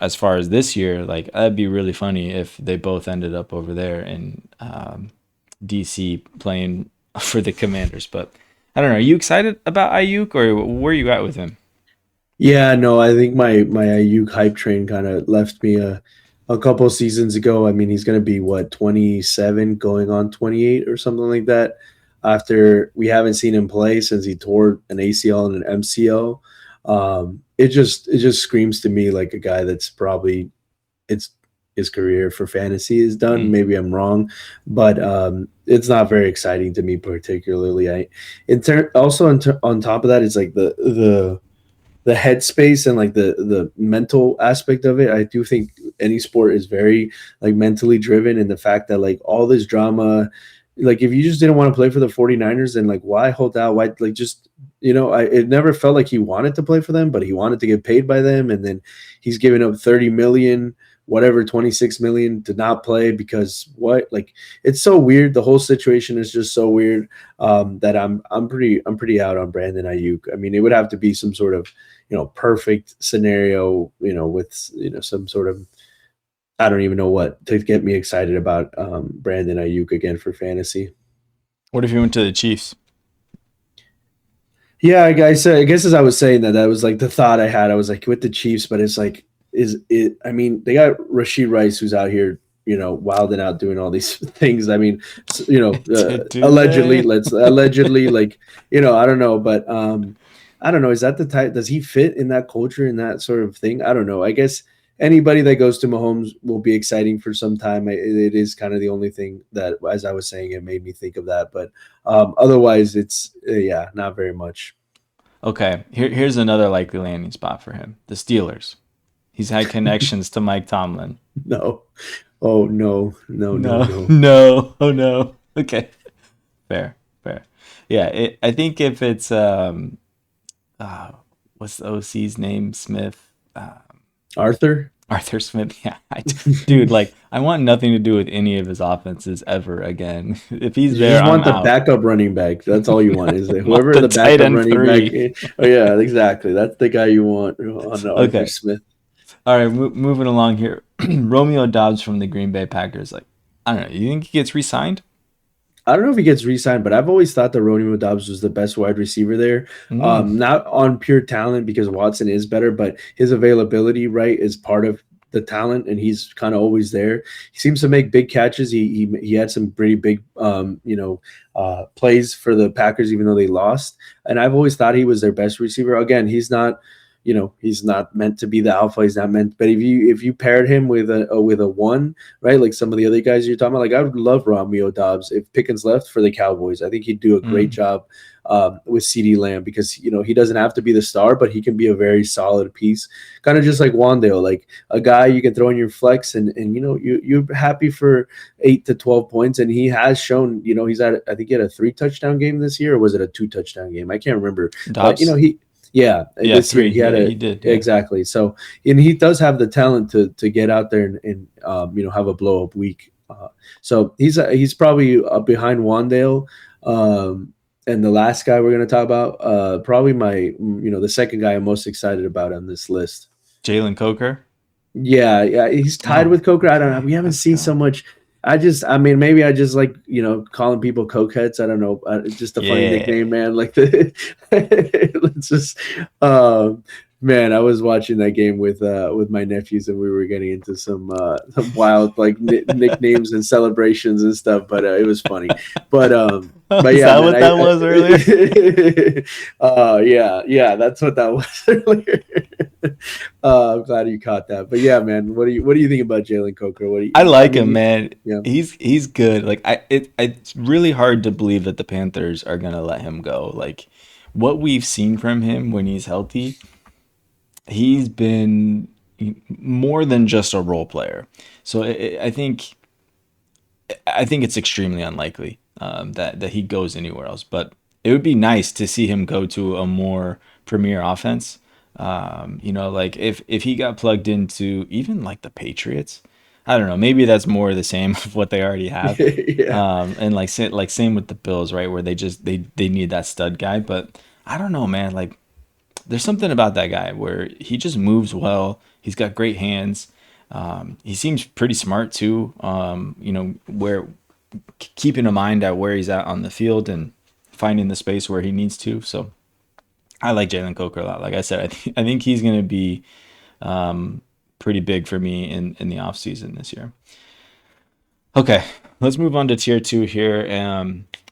as far as this year, like, that'd be really funny if they both ended up over there in DC playing for the Commanders. But I don't know. Are you excited about Ayuk, or where are you at with him? Yeah, no, I think my Ayuk hype train kind of left me a couple of seasons ago. I mean, he's going to be 27 going on 28 or something like that. After we haven't seen him play since he tore an ACL and an MCL, it just screams to me like a guy that's probably his career for fantasy is done. Maybe I'm wrong, but it's not very exciting to me particularly. On top of that, it's like the headspace and like the mental aspect of it. I do think any sport is very like mentally driven, and the fact that like all this drama, like if you just didn't want to play for the 49ers, then like why hold out? Why like just it never felt like he wanted to play for them, but he wanted to get paid by them, and then he's giving up 30 million, whatever, 26 million to not play because what? Like it's so weird. The whole situation is just so weird that I'm pretty out on Brandon Ayuk. I mean, it would have to be some sort of perfect scenario, with some sort of, I don't even know what to get me excited about Brandon Ayuk again for fantasy. What if you went to the Chiefs? Yeah, I guess as I was saying that was like the thought I had. I was like with the Chiefs, but it's like, I mean, they got Rashid Rice who's out here, wilding out doing all these things. I mean, allegedly, like, I don't know, but I don't know. Is that the type? Does he fit in that culture, in that sort of thing? I don't know. I guess anybody that goes to Mahomes will be exciting for some time. It is kind of the only thing that, as I was saying, it made me think of that. But otherwise, it's not very much. Okay, here's another likely landing spot for him: the Steelers. He's had connections to Mike Tomlin. No. Oh no. No. Oh no. Okay. Fair. Yeah, I think if it's what's the OC's name? Smith. Arthur Smith. Yeah, dude. Like, I want nothing to do with any of his offenses ever again. If he's there, you just want I'm the out. backup running back. That's all you want. Is it whoever the backup running back is? Oh yeah, exactly. That's the guy you want on Arthur Smith. All right, moving along here. Romeo Doubs from the Green Bay Packers. Like, I don't know. You think he gets re-signed? I don't know if he gets re-signed, but I've always thought that Romeo Doubs was the best wide receiver there. Not on pure talent because Watson is better, but his availability, right, is part of the talent, and he's kind of always there. He seems to make big catches. He had some pretty big plays for the Packers, even though they lost. And I've always thought he was their best receiver. Again, he's not meant to be the alpha. He's not meant. But if you paired him with a one, right, like some of the other guys you're talking about, like I would love Romeo Dobbs if Pickens left for the Cowboys. I think he'd do a great job with CeeDee Lamb, because he doesn't have to be the star, but he can be a very solid piece, kind of just like Wandale, like a guy you can throw in your flex, and you're happy for 8 to 12 points. And he has shown, he's at, I think he had a 3 touchdown game this year, or was it a 2 touchdown game? I can't remember. Dobbs? But this 3. year He did. Yeah. Exactly. So, and he does have the talent to get out there and have a blow up week. So he's probably up behind Wandale. And the last guy we're going to talk about, probably the second guy I'm most excited about on this list. Jalen Coker. Yeah, he's tied with Coker. I don't know. We haven't seen so much. Maybe I just like, calling people cokeheads. I don't know. It's just a funny nickname, man. Like let's just, man, I was watching that game with my nephews, and we were getting into some wild like nicknames and celebrations and stuff. But it was funny. But Is that what that was earlier? Yeah, that's what that was earlier. I'm glad you caught that. But yeah, man, what do you think about Jalen Coker? I like him, man. Yeah. He's good. Like it's really hard to believe that the Panthers are gonna let him go. Like what we've seen from him when he's healthy, he's been more than just a role player. So I think it's extremely unlikely that he goes anywhere else. But it would be nice to see him go to a more premier offense. Like if he got plugged into even like the Patriots, I don't know, maybe that's more the same of what they already have. And like same with the Bills, right, where they need that stud guy. But I don't know, man, like there's something about that guy where he just moves well. He's got great hands. He seems pretty smart too. Where keeping in mind at where he's at on the field and finding the space where he needs to. So I like Jalen Coker a lot. Like I said, I think he's going to be pretty big for me in the offseason this year. Okay, let's move on to tier 2 here.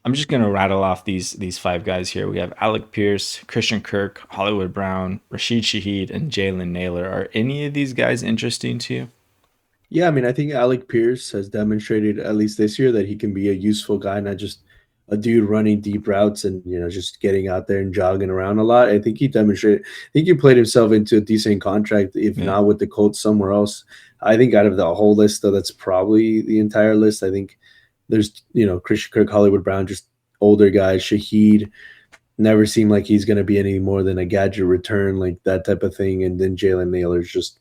I'm just going to rattle off these 5 guys here. We have Alec Pierce, Christian Kirk, Hollywood Brown, Rashid Shaheed, and Jalen Naylor. Are any of these guys interesting to you? Yeah, I mean, I think Alec Pierce has demonstrated, at least this year, that he can be a useful guy, not just a dude running deep routes and just getting out there and jogging around a lot. I think he demonstrated. I think he played himself into a decent contract, if not with the Colts, somewhere else. I think out of the whole list, though, that's probably the entire list. I think there's Christian Kirk, Hollywood Brown, just older guys. Shaheed never seemed like he's going to be any more than a gadget return, like that type of thing. And then Jalen Naylor's just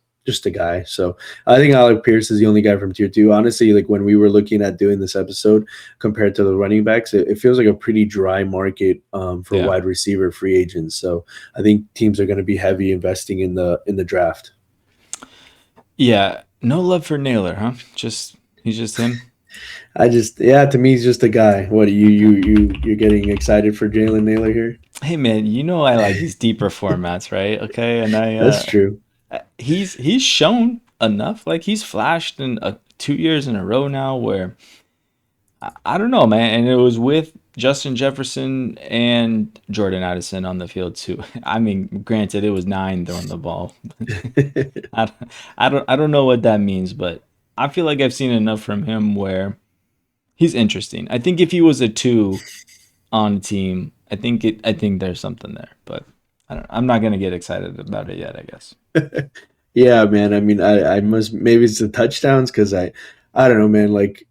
a guy. So I think Alec Pierce is the only guy from tier 2. Honestly, like when we were looking at doing this episode compared to the running backs, it feels like a pretty dry market for wide receiver free agents. So I think teams are going to be heavy investing in the draft. Yeah, no love for Naylor, huh? He's just him. To me, he's just a guy. What are you're getting excited for Jalen Naylor here? Hey man, I like these deeper formats, right? Okay, and that's true. He's shown enough. Like he's flashed in 2 years in a row now where I don't know, man. And it was with Justin Jefferson and Jordan Addison on the field too. I mean, granted, it was 9 throwing the ball. I don't know what that means, but I feel like I've seen enough from him where he's interesting. I think if he was a 2 on a team, I think there's something there, but I'm not gonna get excited about it yet, I guess. Yeah, man. I mean, I must, maybe it's the touchdowns, because I don't know, man. Like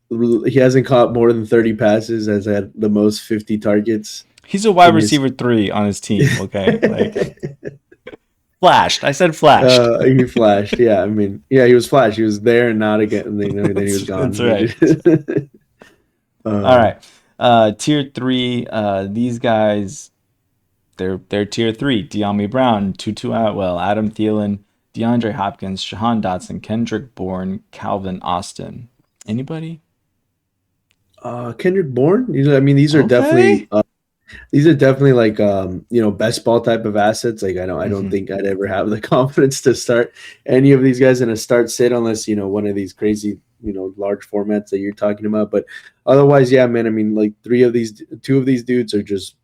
he hasn't caught more than 30 passes, has had the most 50 targets. He's a wide receiver 3 on his team. Okay, like flashed. I said flashed. He flashed. Yeah, I mean, yeah, he was flashed. He was there and not again, and then he was gone. That's right. All right, tier 3. These guys. They're tier 3. De'Ami Brown, Tutu Atwell, Adam Thielen, DeAndre Hopkins, Shahan Dotson, Kendrick Bourne, Calvin Austin. Anybody? Kendrick Bourne. I mean, these are definitely These are definitely like best ball type of assets. Like I don't think I'd ever have the confidence to start any of these guys in a start sit unless one of these crazy large formats that you're talking about. But otherwise, yeah, man. I mean, like two of these dudes are just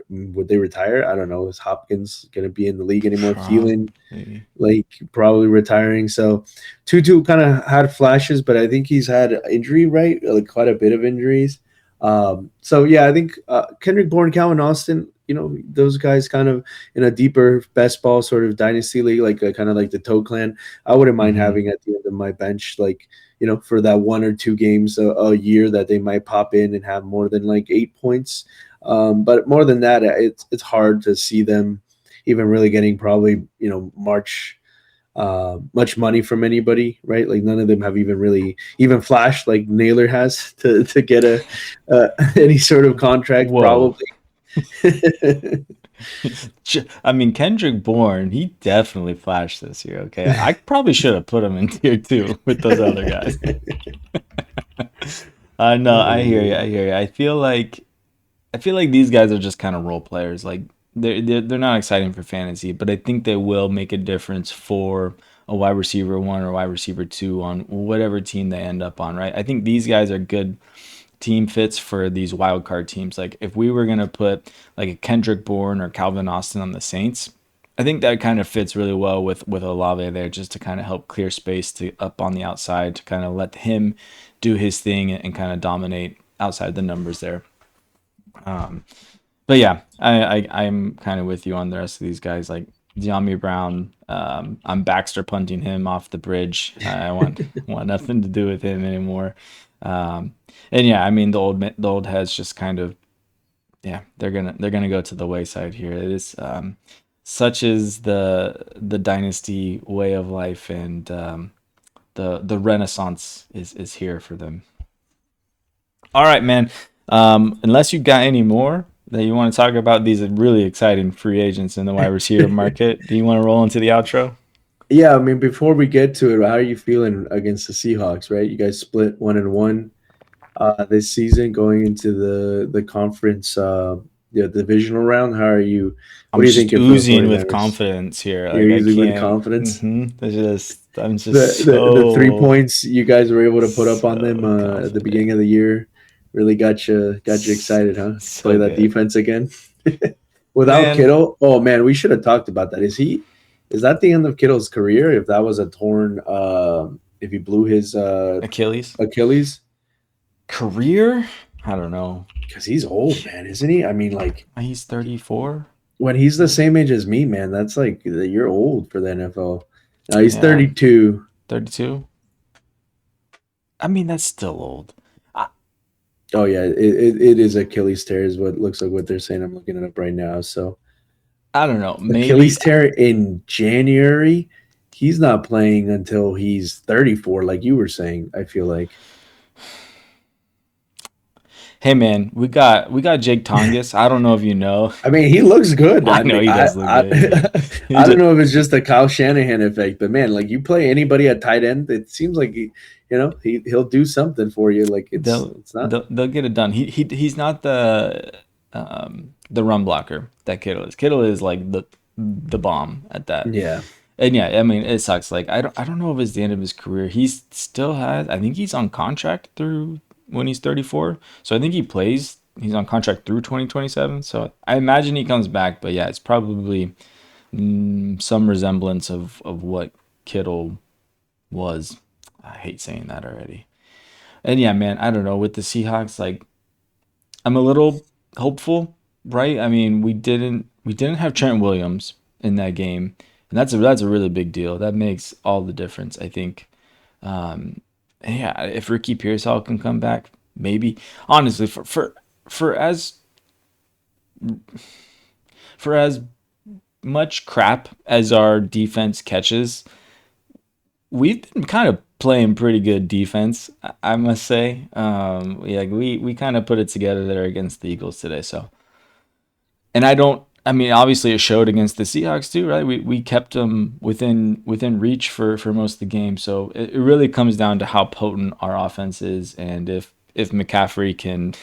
would they retire? I don't know. Is Hopkins gonna be in the league anymore? Thielen, Probably. like probably retiring. So Tutu kind of had flashes, but I think he's had injury, right? Like quite a bit of injuries. So yeah, I think Kendrick Bourne, Calvin Austin, those guys kind of in a deeper best ball sort of dynasty league, like kind of like the Toe Clan. I wouldn't mind having at the end of my bench, like for that 1 or 2 games a year that they might pop in and have more than like 8 points. But more than that, it's hard to see them even really getting probably much money from anybody, right? Like none of them have even really even flashed like Naylor has to get any sort of contract. Whoa. Probably. I mean, Kendrick Bourne, he definitely flashed this year. Okay, I probably should have put him in tier 2 with those other guys. I know, I hear you. I hear you. I feel like these guys are just kind of role players. Like they're not exciting for fantasy, but I think they will make a difference for a wide receiver 1 or wide receiver 2 on whatever team they end up on, right? I think these guys are good team fits for these wild card teams. Like if we were gonna put like a Kendrick Bourne or Calvin Austin on the Saints, I think that kind of fits really well with Olave there, just to kind of help clear space to up on the outside to kind of let him do his thing and kind of dominate outside the numbers there. But yeah, I'm kind of with you on the rest of these guys. Like De'Ami Brown, I'm Baxter punting him off the bridge. I want nothing to do with him anymore. And yeah, I mean the old heads just kind of, yeah, they're gonna go to the wayside here. It is such is the dynasty way of life, and the renaissance is here for them. All right, man. Unless you got any more that you want to talk about these really exciting free agents in the wide receiver market, do you want to roll into the outro? Yeah, I mean, before we get to it, how are you feeling against the Seahawks? Right, you guys split 1-1 this season, going into the conference, divisional round. How are you? What I'm are you just thinking for the oozing with 49ers? confidence here. You're Like I easy with can't. confidence. I'm just The 3 points you guys were able to put up on them so at the confident. beginning of the year really got you excited, huh? Play So that good, defense again. Without man. Kittle, oh man, we should have talked about that. Is that the end of Kittle's career? If that was a torn, if he blew his Achilles Achilles, career. I don't know. because he's old, man, isn't he? I mean, like He's 34. when he's the same age as me, man, that's like you're old for the NFL. Now he's Yeah, 32. 32. I mean, that's still old. I, Oh yeah, it is Achilles tear is what looks like what they're saying. I'm looking it up right now. So I don't know. Maybe. Achilles tear in January. He's not playing until he's 34, like you were saying. I feel like. Hey, man, we got Jake Tongas. I don't know if you know. I mean, he looks good. I I know mean, he I does look good. I don't know if it's just a Kyle Shanahan effect, but man, like you play anybody at tight end, it seems like he'll do something for you. Like They'll it's not. they'll get it done. He's not the run blocker that Kittle is. Kittle is like the bomb at that. Yeah. And yeah, I mean it sucks. Like I don't know if it's the end of his career. He's still has. I think he's on contract through when he's 34. So I think he plays. He's on contract through 2027. So I imagine he comes back. But yeah, it's probably some resemblance of what Kittle was. I hate saying that already. And yeah, man, I don't know. With the Seahawks, like I'm a little hopeful, right? I mean, we didn't have Trent Williams in that game, and that's a really big deal. That makes all the difference, I think. And yeah, if Ricky Pearsall can come back, maybe. Honestly, for as for as much crap as our defense catches, we've been kind of playing pretty good defense, I must say. Yeah, we kind of put it together there against the Eagles today. So, and I mean, obviously it showed against the Seahawks too, right? We kept them within reach for most of the game. So it really comes down to how potent our offense is, and if McCaffrey can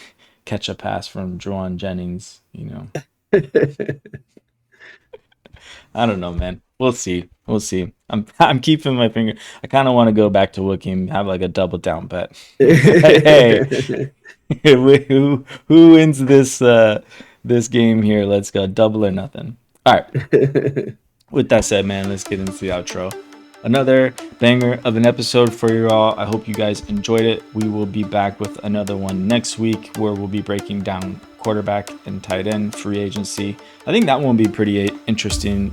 catch a pass from Juwan Jennings, you know. I don't know, man. We'll see. I'm keeping my finger. I kind of want to go back to Wookie and have like a double down bet. Hey, who wins this game here? Let's go double or nothing. All right. With that said, man, let's get into the outro. Another banger of an episode for you all. I hope you guys enjoyed it. We will be back with another one next week where we'll be breaking down quarterback and tight end free agency. I think that one will be pretty interesting.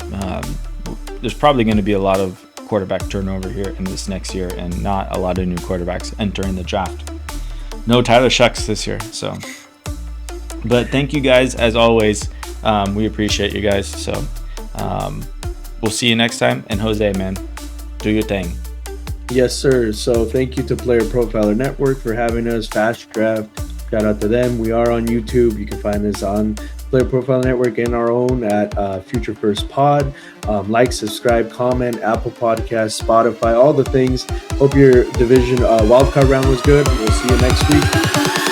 There's probably going to be a lot of quarterback turnover here in this next year and not a lot of new quarterbacks entering the draft. No Tyler Shucks this year. So, but thank you guys as always. We appreciate you guys. So we'll see you next time. And Jose, man, do your thing. Yes, sir. So thank you to Player Profiler Network for having us. Fast Draft, shout out to them. We are on YouTube. You can find us on Player Profiler Network and our own at Future First Pod. Like, subscribe, comment, Apple Podcasts, Spotify, all the things. Hope your division wildcard round was good. We'll see you next week.